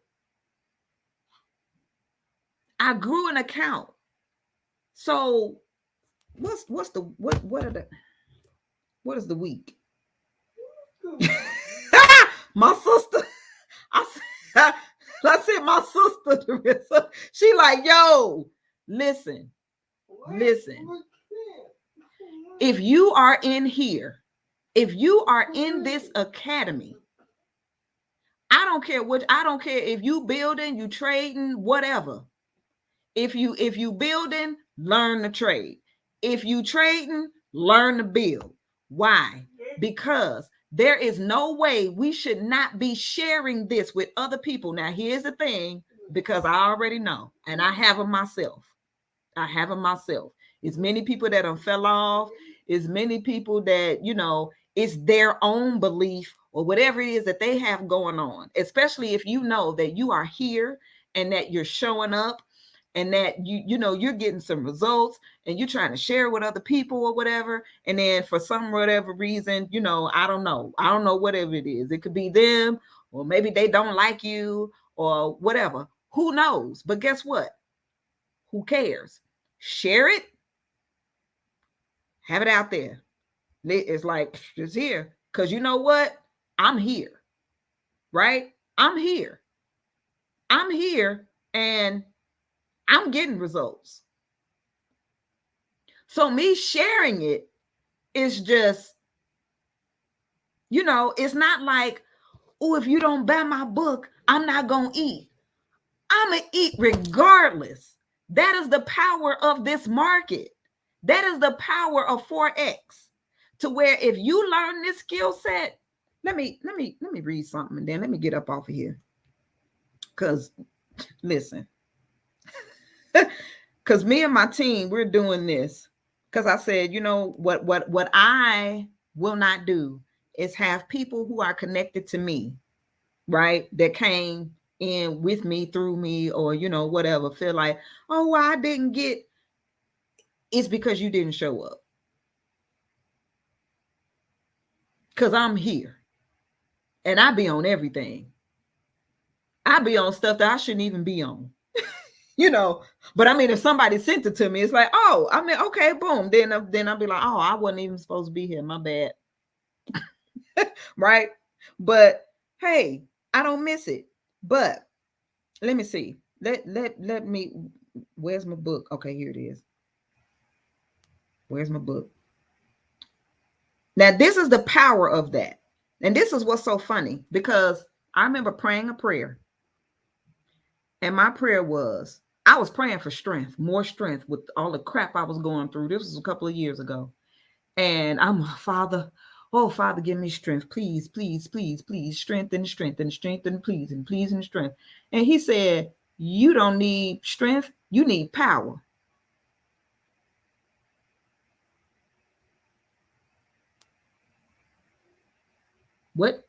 S1: I grew an account. So what is the week? My sister, I said my sister, she like, yo, listen. If you are in here, if you are in this academy, I don't care if you building, you trading, whatever. If you building, learn to trade. If you trading, learn to build. Why? Because there is no way we should not be sharing this with other people. Now, here's the thing, because I already know, and I have them myself. It's many people that fell off. It's many people that, it's their own belief or whatever it is that they have going on, especially if you know that you are here and that you're showing up and that you're getting some results and you're trying to share with other people or whatever. And then for some whatever reason, I don't know, whatever it is. It could be them, or maybe they don't like you or whatever. Who knows? But guess what? Who cares? Share it. Have it out there. It's like, it's here. Because you know what? I'm here. Right? I'm here. I'm here and I'm getting results. So me sharing it is just, it's not like, oh, if you don't buy my book, I'm not going to eat. I'm going to eat regardless. That is the power of this market. That is the power of Forex. To where if you learn this skill set, let me read something and then let me get up off of here. Because listen, because me and my team, we're doing this. Because I said, what I will not do is have people who are connected to me, right, that came in with me, through me, or whatever, feel like, oh, well, I didn't get. It's because you didn't show up. Because I'm here and I be on everything. I be on stuff that I shouldn't even be on. But I mean, if somebody sent it to me, it's like, oh, I mean, okay, boom. Then I'll be like, oh, I wasn't even supposed to be here. My bad. Right? But hey, I don't miss it. But let me see. Let me, where's my book? Okay, here it is. Where's my book? Now, this is the power of that. And this is what's so funny, because I remember praying a prayer. And my prayer was, I was praying for strength, more strength with all the crap I was going through. This was a couple of years ago. And I'm, Father, oh, Father, give me strength. Please, please, please, please, strengthen, please, and please, and strength. And he said, you don't need strength. You need power. What?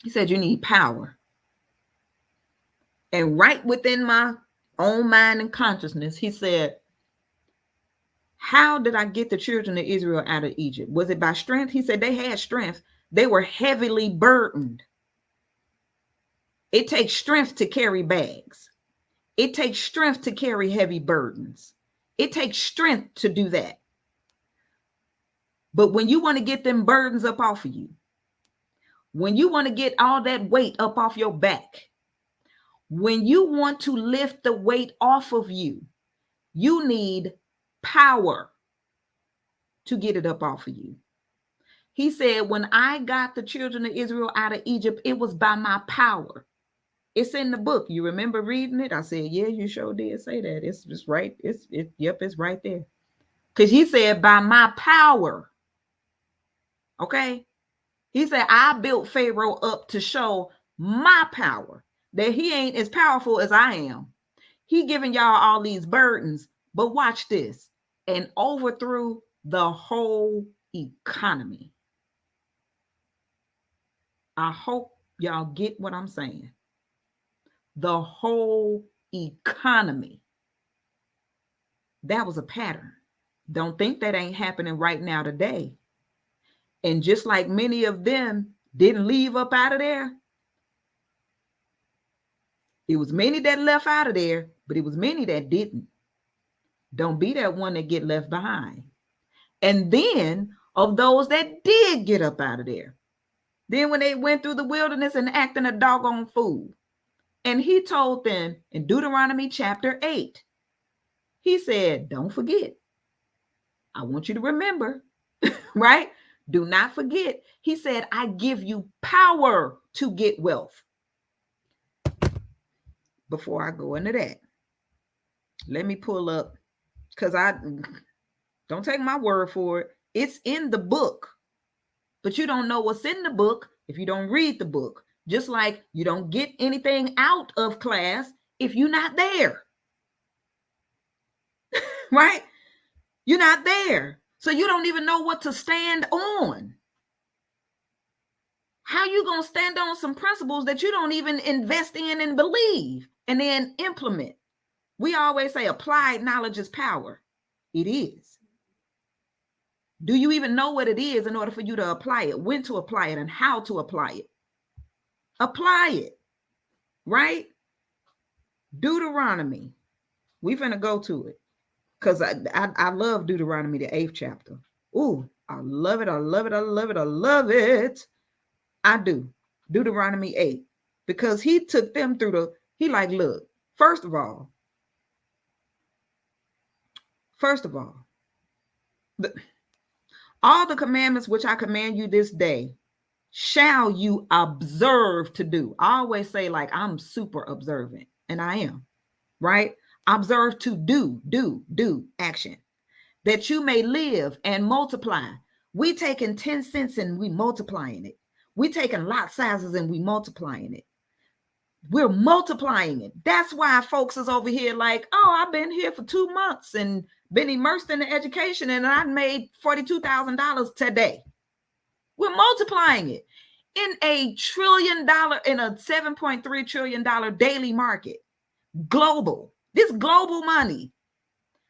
S1: He said, you need power. And right within my own mind and consciousness, he said, how did I get the children of Israel out of Egypt? Was it by strength? He said they had strength. They were heavily burdened. It takes strength to carry bags. It takes strength to carry heavy burdens. It takes strength to do that. But when you want to get them burdens up off of you, when you want to get all that weight up off your back, when you want to lift the weight off of you, you need power to get it up off of you. He said, when I got the children of Israel out of Egypt, it was by my power. It's in the book. You remember reading it? I said, yeah, you sure did say that. It's just right. It's right there. Because he said, by my power. Okay. He said, I built Pharaoh up to show my power, that he ain't as powerful as I am. He giving y'all all these burdens, but watch this, and overthrew the whole economy. I hope y'all get what I'm saying. The whole economy. That was a pattern. Don't think that ain't happening right now today. And just like many of them didn't leave up out of there, it was many that left out of there, but it was many that didn't. Don't be that one that get left behind. And then of those that did get up out of there, then when they went through the wilderness and acting a doggone fool, and he told them in Deuteronomy chapter 8, he said, don't forget. I want you to remember, right? Do not forget. He said, I give you power to get wealth. Before I go into that, let me pull up, because I don't take my word for it. It's in the book, but you don't know what's in the book if you don't read the book. Just like you don't get anything out of class if you're not there. Right? You're not there. So you don't even know what to stand on. How you going to stand on some principles that you don't even invest in and believe and then implement? We always say applied knowledge is power. It is. Do you even know what it is in order for you to apply it, when to apply it, and how to apply it? Apply it, right? Deuteronomy. We're going to go to it because I love Deuteronomy, the 8th chapter. Ooh, I love it. I love it. I love it. I love it. I do. Deuteronomy 8, because he took them through he like, look, first of all, all the commandments which I command you this day shall you observe to do. I always say, like, I'm super observant, and I am, right? Observe to do action, that you may live and multiply. We taking 10 cents and we multiplying it. We taking lot sizes and we multiplying it. We're multiplying it. That's why folks is over here like, oh, I've been here for 2 months and been immersed in the education and I made $42,000 today. We're multiplying it in a $1 trillion, in a $7.3 trillion daily market. Global. This global money.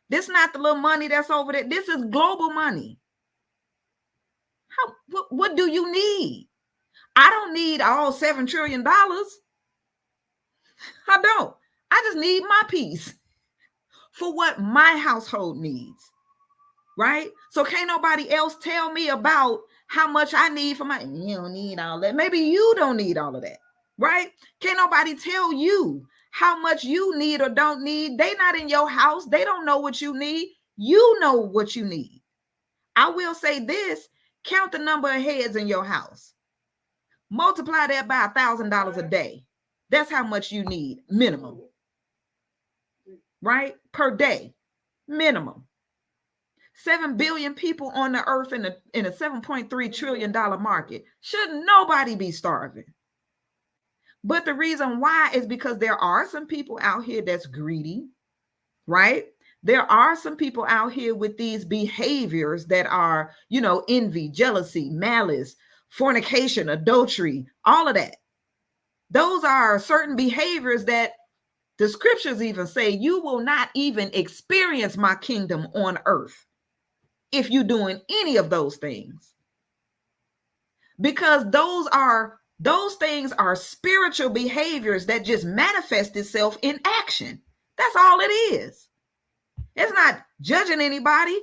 S1: This not the little money that's over there. This is global money. What do you need? I don't need all $7 trillion. I don't. I just need my piece for what my household needs, right? So can't nobody else tell me about how much I need for my, you don't need all that. Maybe you don't need all of that, right? Can't nobody tell you how much you need or don't need. They not in your house. They don't know what you need. You know what you need. I will say this, count the number of heads in your house. Multiply that by $1,000 a day. That's how much you need, minimum, right? Per day, minimum. 7 billion people on the earth in a $7.3 trillion market. Should nobody be starving? But the reason why is because there are some people out here that's greedy, right? There are some people out here with these behaviors that are, envy, jealousy, malice, fornication, adultery, all of that. Those are certain behaviors that the scriptures even say you will not even experience my kingdom on earth if you're doing any of those things. Because those things are spiritual behaviors that just manifest itself in action. That's all it is. It's not judging anybody.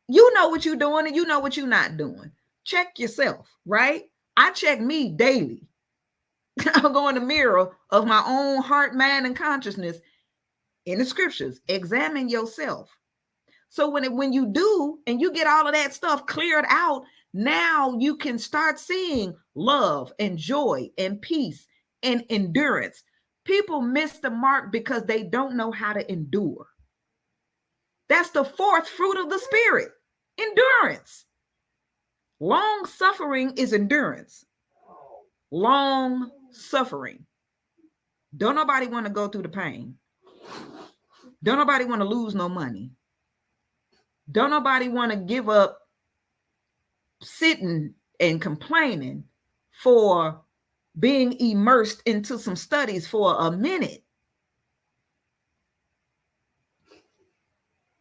S1: You know what you're doing and you know what you're not doing. Check yourself, right? I check me daily. I'll go in the mirror of my own heart, mind, and consciousness in the scriptures. Examine yourself. So when you do and you get all of that stuff cleared out, now you can start seeing love and joy and peace and endurance. People miss the mark because they don't know how to endure. That's the fourth fruit of the spirit, endurance. Long suffering is endurance. Long suffering. Don't nobody want to go through the pain. Don't nobody want to lose no money. Don't nobody want to give up sitting and complaining for being immersed into some studies for a minute.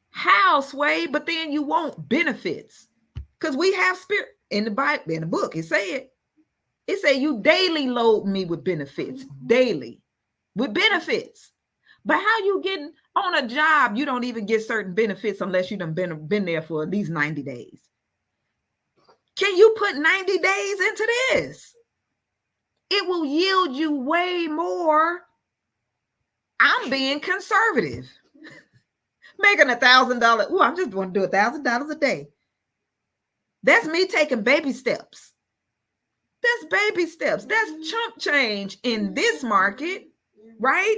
S1: How, Sway? But then you want benefits. Because we have spirit in the Bible, in the book, it said you daily load me with benefits, daily with benefits. But how you getting on a job, you don't even get certain benefits unless you done been there for at least 90 days. Can you put 90 days into this? It will yield you way more. I'm being conservative. Making $1,000. Oh, I just want to do $1,000 a day. That's me taking baby steps. That's baby steps. That's chump change in this market, right?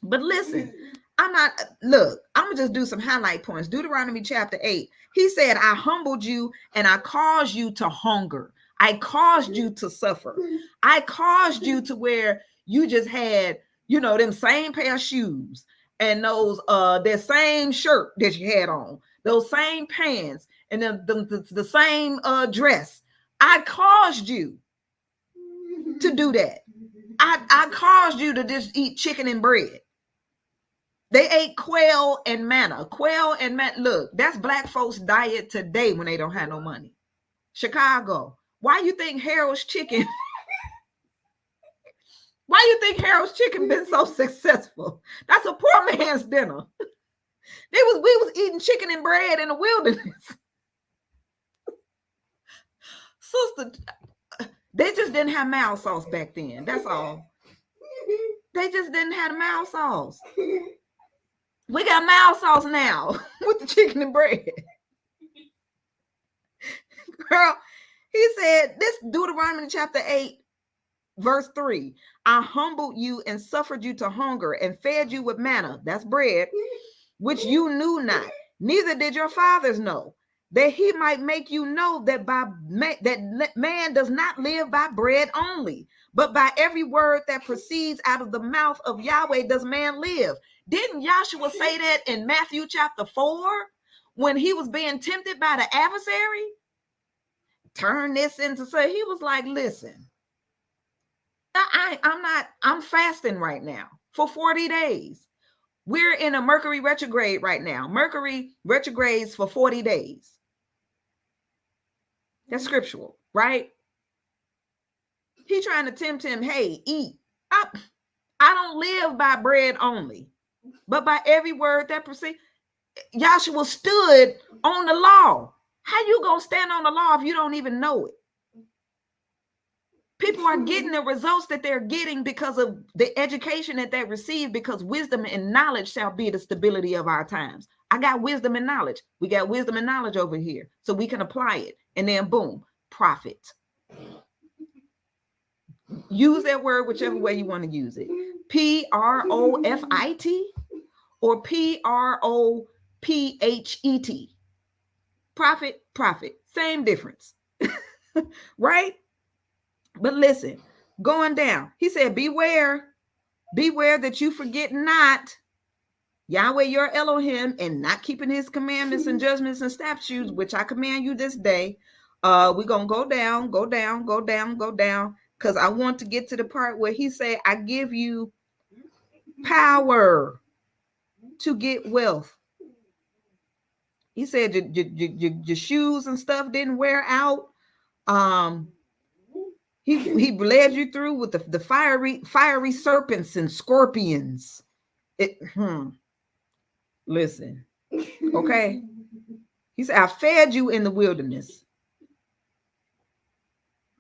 S1: But listen, I'm gonna just do some highlight points. Deuteronomy chapter 8. He said, I humbled you and I caused you to hunger. I caused you to suffer. I caused you to where you just had, them same pair of shoes and those that same shirt that you had on, those same pants and then the same dress. I caused you to do that. I caused you to just eat chicken and bread. They ate quail and manna. Quail and manna. Look, that's black folks' diet today when they don't have no money. Chicago. Why you think Harold's Chicken? Why you think Harold's Chicken been so successful? That's a poor man's dinner. We was eating chicken and bread in the wilderness. Sister, they just didn't have mild sauce back then. That's all. They just didn't have mild sauce. We got mild sauce now with the chicken and bread. Girl, he said, this Deuteronomy chapter 8, verse 3. I humbled you and suffered you to hunger and fed you with manna, that's bread, which you knew not, neither did your fathers know, that he might make you know that man does not live by bread only, but by every word that proceeds out of the mouth of Yahweh does man live. Didn't Joshua say that in Matthew chapter 4 when he was being tempted by the adversary? Turn this into say, he was like, listen, I'm fasting right now for 40 days. We're in a Mercury retrograde right now. Mercury retrogrades for 40 days. That's scriptural, right? He trying to tempt him, hey, eat. I don't live by bread only, but by every word that proceeds. Joshua stood on the law. How you gonna stand on the law if you don't even know it? People are getting the results that they're getting because of the education that they receive, because wisdom and knowledge shall be the stability of our times. I got wisdom and knowledge. We got wisdom and knowledge over here, so we can apply it. And then boom, profit. Use that word whichever way you want to use it. Profit or prophet. Profit. Same difference. Right? But listen, going down, he said, beware that you forget not Yahweh your Elohim, and not keeping his commandments and judgments and statutes, which I command you this day. We're going to go down, because I want to get to the part where he said, I give you power to get wealth. He said your shoes and stuff didn't wear out. He led you through with the fiery serpents and scorpions. Listen, okay. He said, I fed you in the wilderness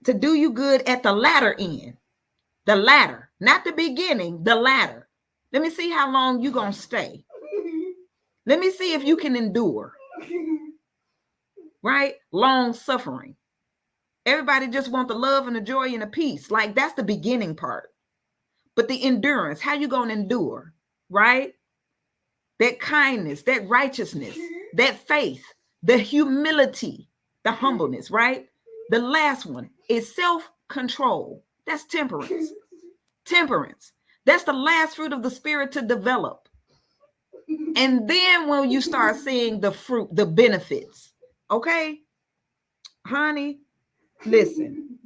S1: to do you good at the latter end. The latter, not the beginning, the latter. Let me see how long you gonna stay. Let me see if you can endure. Right? Long suffering. Everybody just want the love and the joy and the peace. Like, that's the beginning part. But the endurance, how you going to endure, right? That kindness, that righteousness, that faith, the humility, the humbleness, right? The last one is self-control. That's temperance. Temperance. That's the last fruit of the spirit to develop. And then when you start seeing the fruit, the benefits, okay? Honey, listen.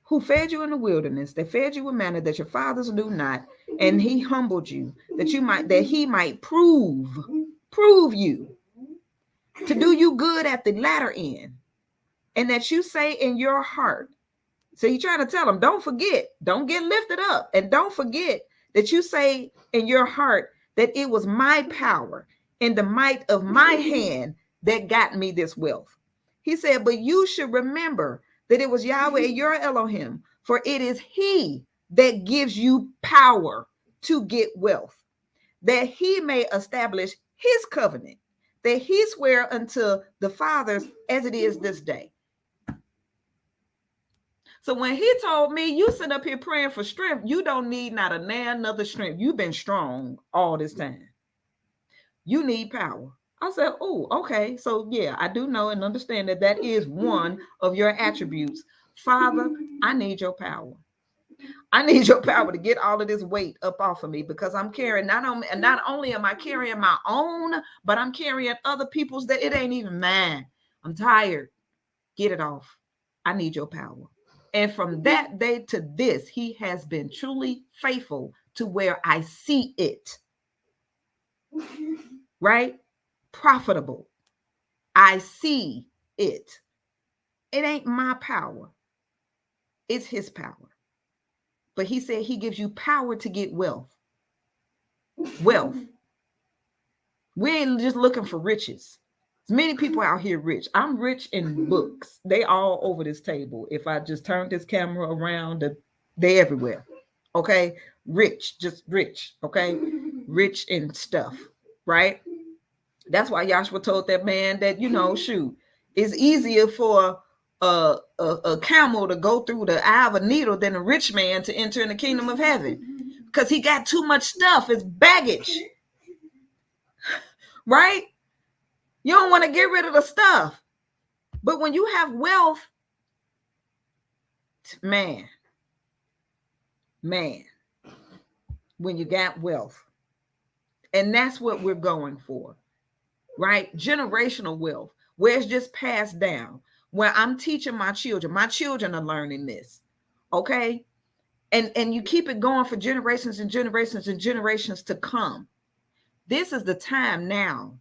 S1: Who fed you in the wilderness, that fed you with manna that your fathers knew not, and he humbled you that he might prove you, to do you good at the latter end, and that you say in your heart. So you trying to tell them, don't forget, don't get lifted up, and don't forget that you say in your heart that it was my power and the might of my hand that got me this wealth. He said, but you should remember that it was Yahweh your Elohim, for it is he that gives you power to get wealth, that he may establish his covenant, that he sware unto the fathers as it is this day. So when he told me, you sit up here praying for strength, you don't need not another strength. You've been strong all this time. You need power. I said, oh, okay. So yeah, I do know and understand that is one of your attributes. Father, I need your power. I need your power to get all of this weight up off of me, because I'm carrying not only am I carrying my own, but I'm carrying other people's that it ain't even mine. I'm tired. Get it off. I need your power. And from that day to this, he has been truly faithful to where I see it. Right? Profitable. I see it. It ain't my power. It's his power. But he said he gives you power to get wealth. Wealth. We ain't just looking for riches. There's many people out here rich. I'm rich in books. They all over this table. If I just turn this camera around, they everywhere. Okay? Rich, just rich. Okay? Rich in stuff. Right? That's why Joshua told that man that, shoot, it's easier for a camel to go through the eye of a needle than a rich man to enter in the kingdom of heaven, because he got too much stuff. It's baggage. Right? You don't want to get rid of the stuff. But when you have wealth, man, when you got wealth, and that's what we're going for, right? Generational wealth, where it's just passed down, where I'm teaching my children are learning this, okay? And you keep it going for generations and generations and generations to come. This is the time now,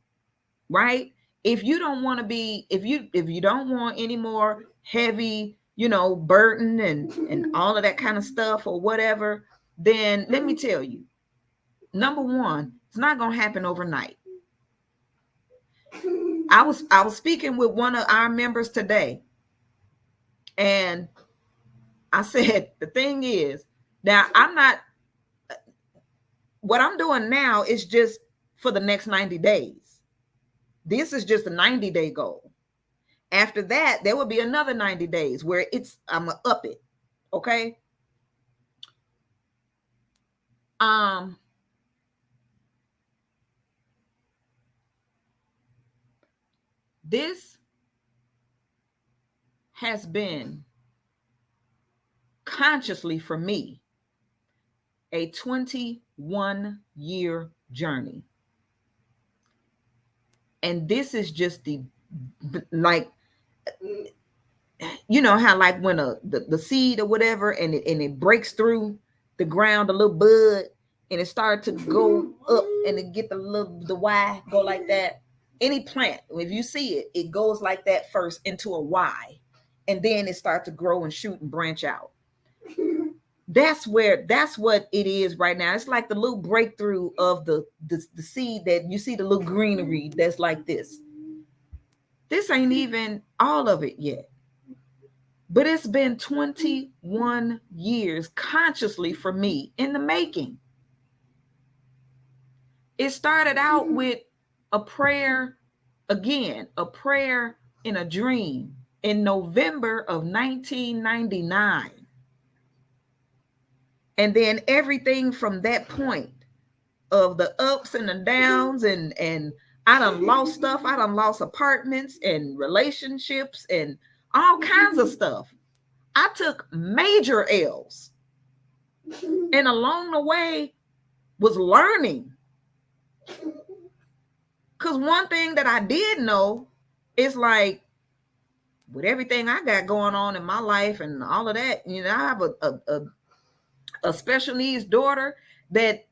S1: right? If you don't want to be, if you don't want any more heavy, burden and all of that kind of stuff or whatever, then let me tell you, number one, it's not going to happen overnight. I was speaking with one of our members today, and I said, the thing is, now what I'm doing now is just for the next 90 days. This is just a 90-day goal. After that, there will be another 90 days where I'm gonna up it. Okay. This has been consciously for me a 21-year journey. And this is just like, how like when the seed or whatever, and it breaks through the ground, a little bud, and it started to go up, and it get the Y go like that. Any plant, if you see it, it goes like that first into a Y, and then it starts to grow and shoot and branch out. That's what it is right now. It's like the little breakthrough of the seed that you see, the little greenery that's like this. This ain't even all of it yet. But it's been 21 years consciously for me in the making. It started out with a prayer in a dream in November of 1999. And then everything from that point of the ups and the downs, and I done lost stuff. I done lost apartments and relationships and all kinds of stuff. I took major L's, and along the way was learning. Because one thing that I did know is, like, with everything I got going on in my life and all of that, I have a special needs daughter that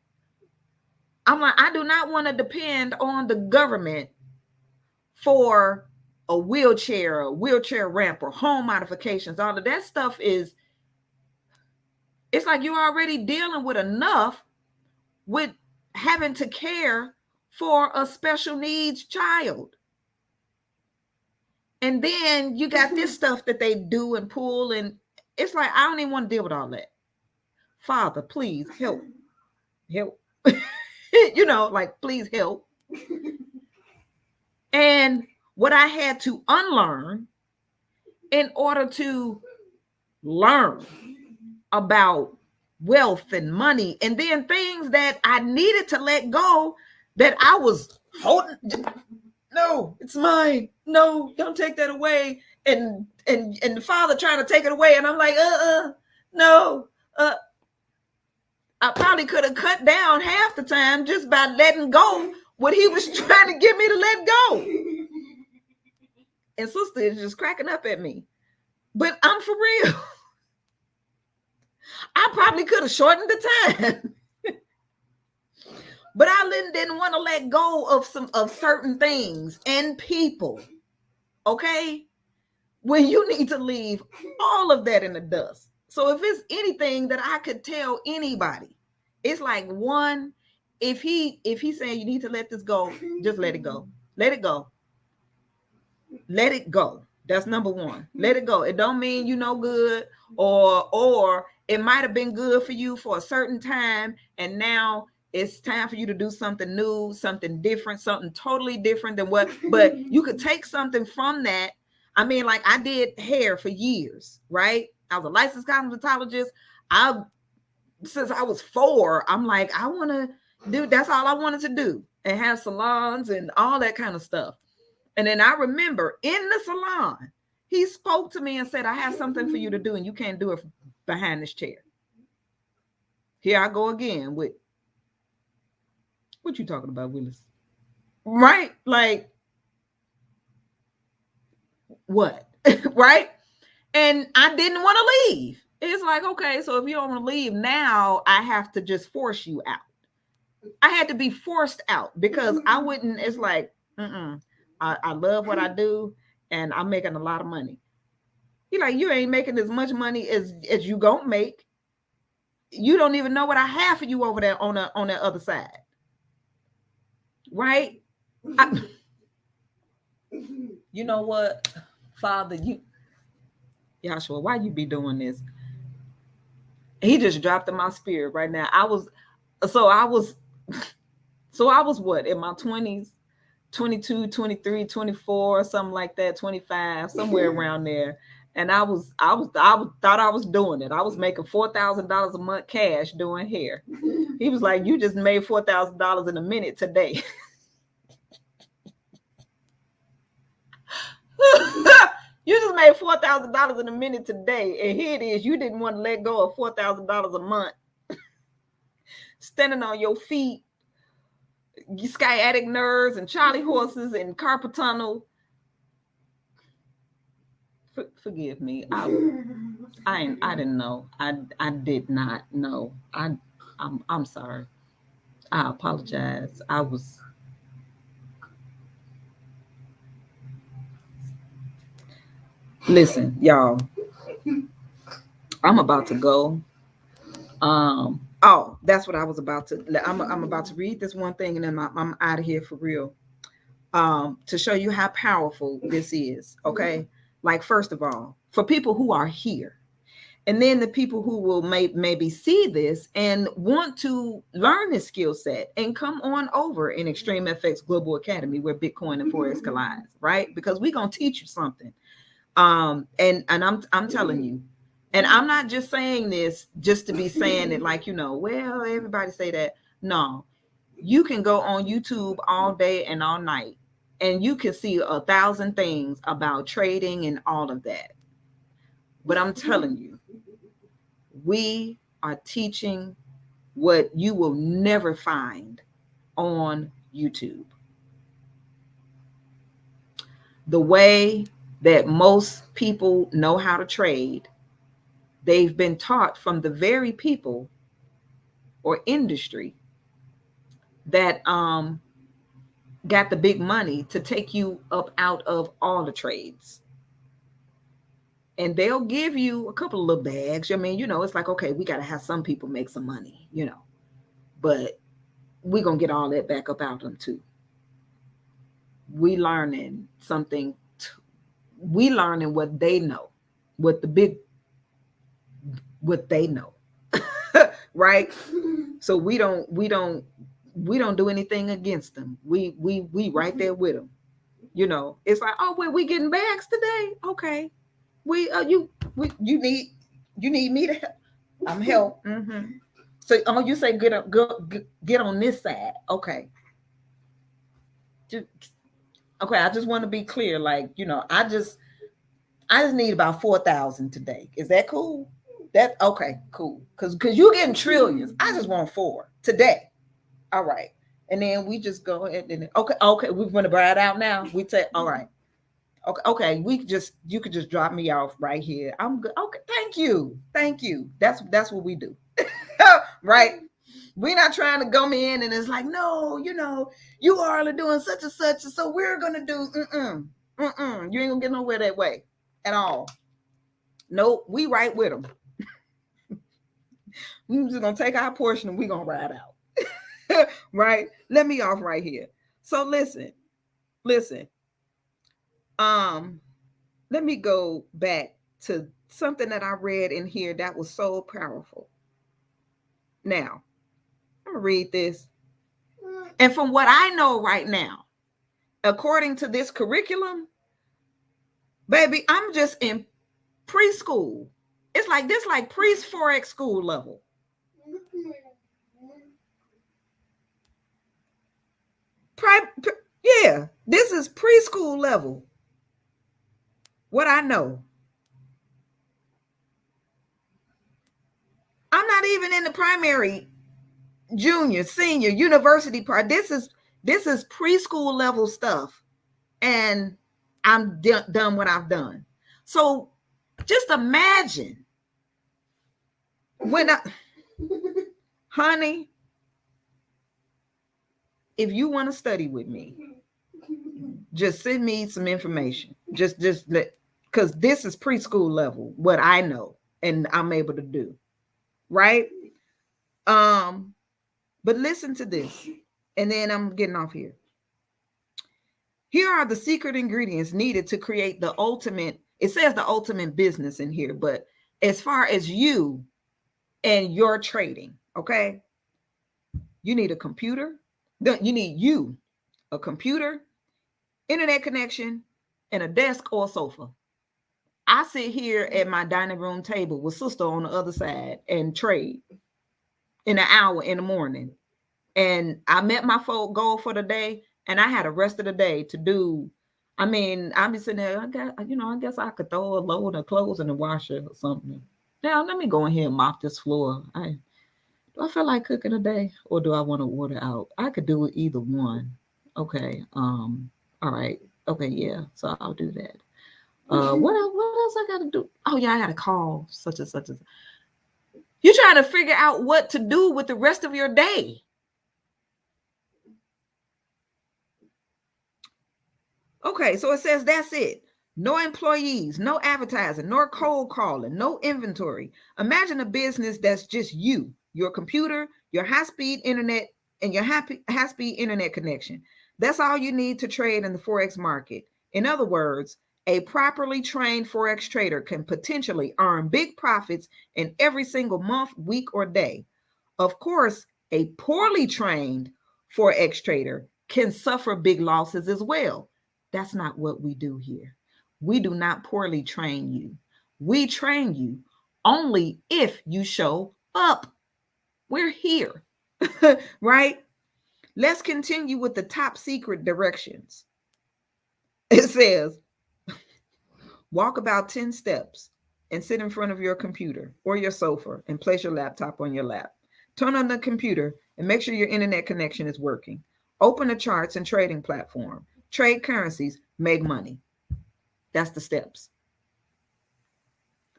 S1: I'm like, I do not want to depend on the government for a wheelchair ramp, or home modifications. All of that stuff it's like you're already dealing with enough with having to care for a special needs child. And then you got this stuff that they do and pull, and it's like, I don't even want to deal with all that. Father, please help. Like, please help. And what I had to unlearn in order to learn about wealth and money, and then things that I needed to let go that I was holding. No, it's mine. No, don't take that away. And the Father trying to take it away, and I'm like, no, I probably could have cut down half the time just by letting go what he was trying to get me to let go. And sister is just cracking up at me. But I'm for real. I probably could have shortened the time. But I didn't want to let go of certain things and people. Okay? When you need to leave all of that in the dust. So if it's anything that I could tell anybody, it's like, one, if he's saying you need to let this go, just let it go. Let it go. Let it go. That's number one. Let it go. It don't mean you no good, or it might have been good for you for a certain time, and now it's time for you to do something new, something different, something totally different than what, but you could take something from that. I mean, like I did hair for years, right? I was a licensed cosmetologist. Since I was 4, I'm like, I want to do, that's all I wanted to do, and have salons and all that kind of stuff. And then I remember in the salon, he spoke to me and said, I have something for you to do, and you can't do it behind this chair. Here I go again with, what you talking about, Willis? Right? Like, what? Right? And I didn't want to leave. It's like, okay, so if you don't want to leave now, I have to just force you out. I had to be forced out because I wouldn't, it's like, I love what I do and I'm making a lot of money. You're like, you ain't making as much money as you gonna make. You don't even know what I have for you over there on the other side. Right? You know what, Father, Yahshua, why you be doing this? He just dropped in my spirit right now. I was what, in my 20s, 22, 23, 24, something like that, 25, somewhere around there. And I thought I was doing it. I was making $4,000 a month cash doing hair. He was like, you just made $4,000 in a minute today. You just made $4,000 in a minute today. And here it is. You didn't want to let go of $4,000 a month. Standing on your feet, sciatic nerves and Charlie horses and carpal tunnel. Forgive me. I didn't know. I did not know. I'm sorry. I apologize. Listen, y'all. I'm about to go. Oh, that's what I was about to. I'm about to read this one thing, and then I'm out of here for real. To show you how powerful this is. Okay, like first of all, for people who are here, and then the people who will maybe see this and want to learn this skill set and come on over in Extreme FX Global Academy, where Bitcoin and Forex collides, right? Because we're gonna teach you something. And I'm telling you. And I'm not just saying this just to be saying it like, well, everybody say that. No, you can go on YouTube all day and all night, and you can see 1,000 things about trading and all of that. But I'm telling you, we are teaching what you will never find on YouTube. The way that most people know how to trade, they've been taught from the very people or industry that got the big money to take you up out of all the trades. And they'll give you a couple of little bags. I mean, it's like, okay, we got to have some people make some money, but we're going to get all that back up out of them too. We learning something. We learning what they know, what they know. Right? So we don't do anything against them. We right there with them. It's like, oh, well, we getting bags today. Okay. You need me to help. I'm help. Mm-hmm. So you say get on this side. Okay. Okay, I just want to be clear. Like, I just need about 4,000 today. Is that cool? That okay, cool. Because you're getting trillions. I just want 4 today. All right. And then we just go ahead and okay, we're gonna buy it out now. We say, all right. Okay, you could just drop me off right here. I'm good. Okay, thank you. Thank you. That's what we do. Right? We're not trying to come in and it's like, no, you all are doing such and such, and so we're gonna do you ain't gonna get nowhere that way at all. Nope, we right with them. We're just gonna take our portion and we're gonna ride out. Right? Let me off right here. So listen. Let me go back to something that I read in here that was so powerful. Now, I'm gonna read this. And from what I know right now, according to this curriculum, baby, I'm just in preschool. It's like this, like pre-4X school level. Yeah, this is preschool level. What I know. I'm not even in the primary, junior, senior, university part. This is preschool level stuff. And I'm done what I've done. So just imagine when honey, if you want to study with me, just send me some information. Just let, because this is preschool level, what I know and I'm able to do. Right? But listen to this, and then I'm getting off here. Here are the secret ingredients needed to create the ultimate, it says the ultimate business in here, but as far as you and your trading, okay? You need a computer. You need a computer, internet connection, and a desk or a sofa. I sit here at my dining room table with sister on the other side and trade in an hour in the morning. And I met my goal for the day, and I had the rest of the day to do. I mean, I'm just sitting there. I guess I could throw a load of clothes in the washer or something. Now, let me go in here and mop this floor. Do I feel like cooking today, or do I want to order out? I could do it either one. Okay. All right. Okay. Yeah. So I'll do that. What else I got to do? Oh yeah, I got to call such and such. You're trying to figure out what to do with the rest of your day. Okay, so it says that's it. No employees, no advertising, nor cold calling, no inventory. Imagine a business that's just you, your computer, your high-speed internet, and your high-speed internet connection. That's all you need to trade in the Forex market. In other words, a properly trained Forex trader can potentially earn big profits in every single month, week, or day. Of course, a poorly trained Forex trader can suffer big losses as well. That's not what we do here. We do not poorly train you. We train you only if you show up. We're here, right? Let's continue with the top secret directions. It says, walk about 10 steps and sit in front of your computer or your sofa and place your laptop on your lap. Turn on the computer and make sure your internet connection is working. Open the charts and trading platform. Trade currencies, make money. That's the steps.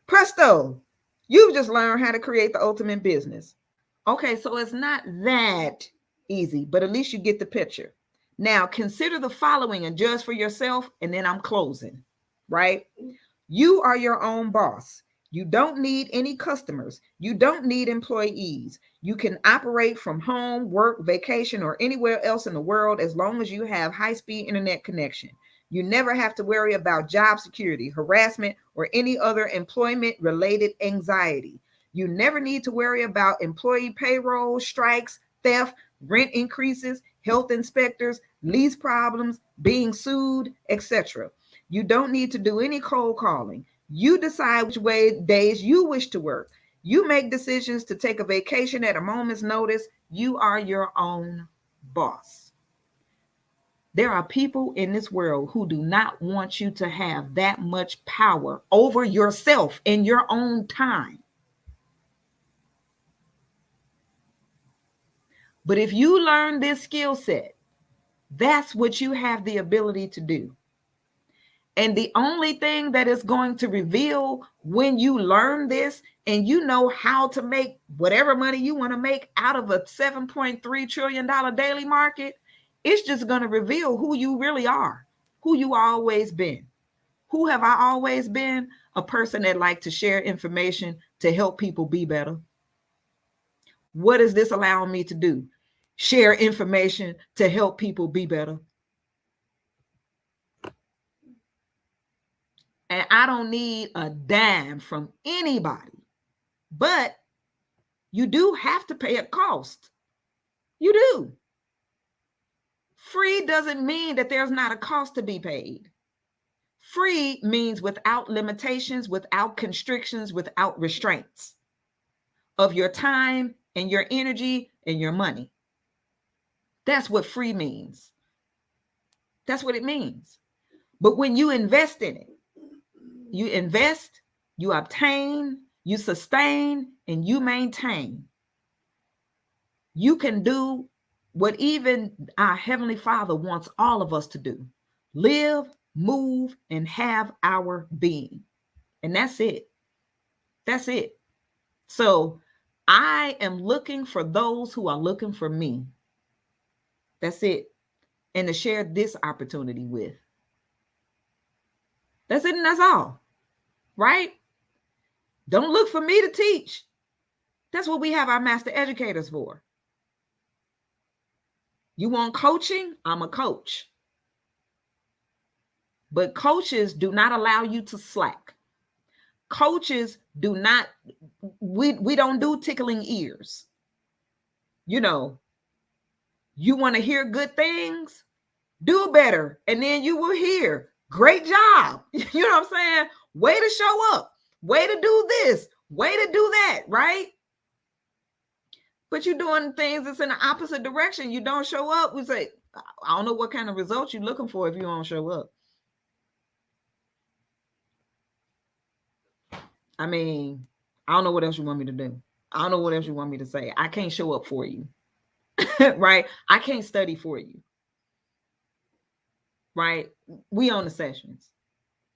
S1: Presto, you've just learned how to create the ultimate business. Okay, so it's not that easy, but at least you get the picture. Now, consider the following and judge for yourself, and then I'm closing, right? You are your own boss. You don't need any customers. You don't need employees. You can operate from home, work, vacation, or anywhere else in the world as long as you have high-speed internet connection. You never have to worry about job security, harassment, or any other employment-related anxiety. You never need to worry about employee payroll, strikes, theft, rent increases, health inspectors, lease problems, being sued, etc. You don't need to do any cold calling. You decide which days you wish to work. You make decisions to take a vacation at a moment's notice. You are your own boss. There are people in this world who do not want you to have that much power over yourself in your own time. But if you learn this skill set, that's what you have the ability to do. And the only thing that is going to reveal when you learn this and you know how to make whatever money you want to make out of a $7.3 trillion daily market, it's just going to reveal who you really are, who you always been. Who have I always been? A person that likes to share information to help people be better. What is this allowing me to do? Share information to help people be better. And I don't need a dime from anybody, but you do have to pay a cost. You do. Free doesn't mean that there's not a cost to be paid. Free means without limitations, without constrictions, without restraints of your time and your energy and your money. That's what free means. That's what it means. But when you invest in it, you invest, you obtain, you sustain, and you maintain. You can do what even our Heavenly Father wants all of us to do. Live, move, and have our being. And that's it. That's it. So I am looking for those who are looking for me. That's it. And to share this opportunity with. That's it, and that's all. Right? Don't look for me to teach. That's what we have our master educators for. You want coaching? I'm a coach. But coaches do not allow you to slack. Coaches do not, we don't do tickling ears. You know, you want to hear good things? Do better. And then you will hear, great job. You know what I'm saying? Way to show up. Way to do this. Way to do that. Right? But you're doing things that's in the opposite direction. You don't show up. We say, I don't know what kind of results you're looking for if you don't show up. I mean, I don't know what else you want me to do. I don't know what else you want me to say. I can't show up for you. Right? I can't study for you. Right? We on the sessions.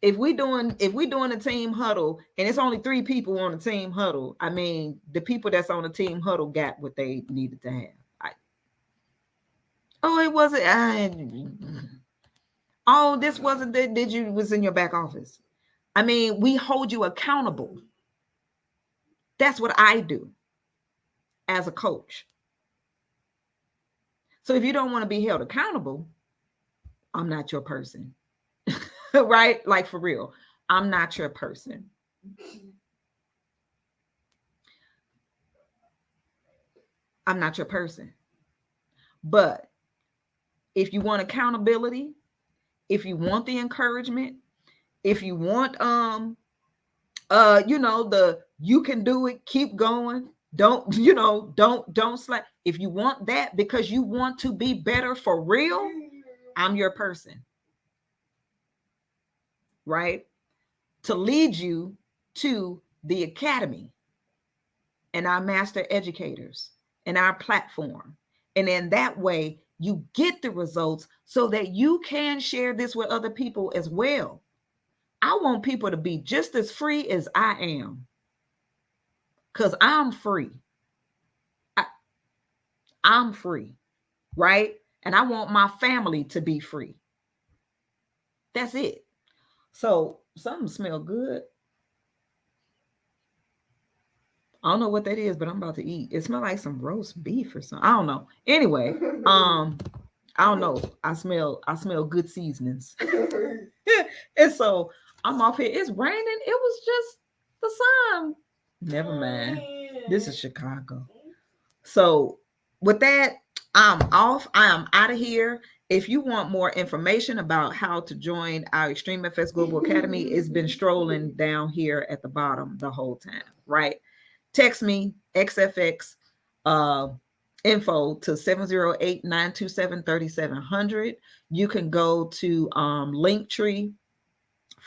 S1: If we doing a team huddle and it's only 3 people on the team huddle, I mean, the people that's on the team huddle got what they needed to have. It wasn't. This wasn't. Did you was in your back office? I mean, we hold you accountable. That's what I do as a coach. So if you don't want to be held accountable, I'm not your person. Right? Like for real. I'm not your person. I'm not your person. But if you want accountability, if you want the encouragement, if you want you can do it, keep going, don't slack. If you want that because you want to be better for real, I'm your person. Right? To lead you to the academy and our master educators and our platform. And in that way, you get the results so that you can share this with other people as well. I want people to be just as free as I am. Because I'm free. I'm free. Right? And I want my family to be free. That's it. So something smells good. I don't know what that is, but I'm about to eat. It smells like some roast beef or something. I don't know. Anyway, I don't know. I smell good seasonings. And so I'm off here. It's raining. It was just the sun. Never mind. This is Chicago. So with that, I'm off. I am out of here. If you want more information about how to join our Extreme FX Global Academy, it's been strolling down here at the bottom the whole time, right? Text me, XFX info to 708-927-3700. You can go to Linktree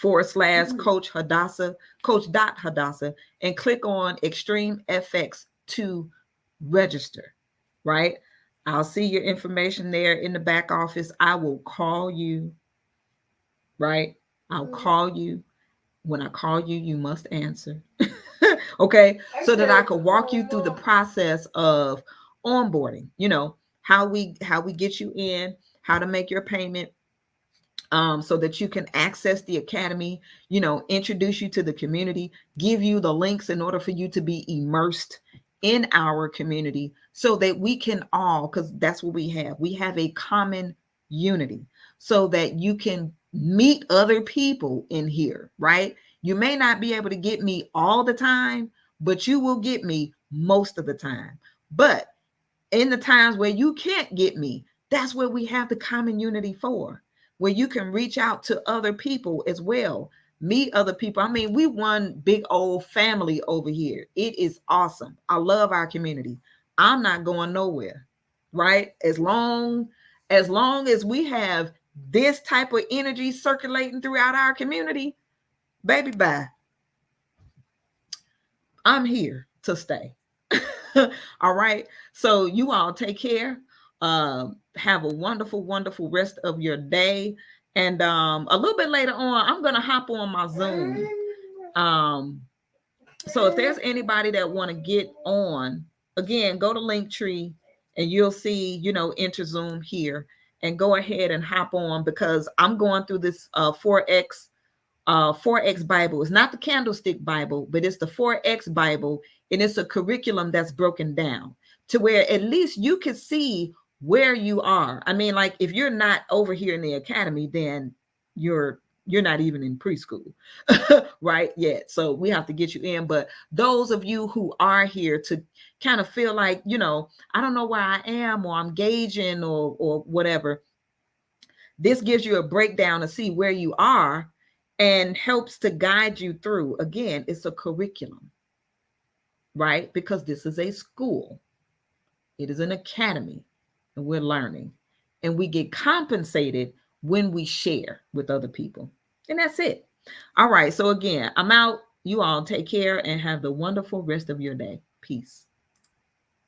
S1: /Coach Hadassah, Coach.Hadassah, and click on Extreme FX to register, right? I'll see your information there in the back office. I will call you, right? I'll call you. When I call you, you must answer. Okay. So that I could walk you through the process of onboarding, how we get you in, how to make your payment, so that you can access the academy, introduce you to the community, give you the links in order for you to be immersed in our community so that we can all, because that's what we have a common unity, so that you can meet other people in here, right? You may not be able to get me all the time, but you will get me most of the time. But in the times where you can't get me, that's where we have the common unity for, where you can reach out to other people as well, meet other people. I mean, we one big old family over here. It is awesome. I love our community. I'm not going nowhere, right? As long as we have this type of energy circulating throughout our community, baby, bye. I'm here to stay. All right. So you all take care. Have a wonderful, wonderful rest of your day. And a little bit later on, I'm gonna hop on my Zoom. So if there's anybody that want to get on, again, go to Linktree and you'll see, enter Zoom here and go ahead and hop on, because I'm going through this 4X Bible. It's not the candlestick Bible, but it's the 4X Bible. And it's a curriculum that's broken down to where at least you can see where you are. I mean, like, if you're not over here in the academy, then you're not even in preschool, right? Yet. So we have to get you in. But those of you who are here to kind of feel like, I don't know where I am, or I'm gauging, or whatever, this gives you a breakdown to see where you are and helps to guide you through. Again, it's a curriculum, right? Because this is a school. It is an academy, and we're learning, and we get compensated when we share with other people. And that's it. All right. So again, I'm out. You all take care and have the wonderful rest of your day. Peace.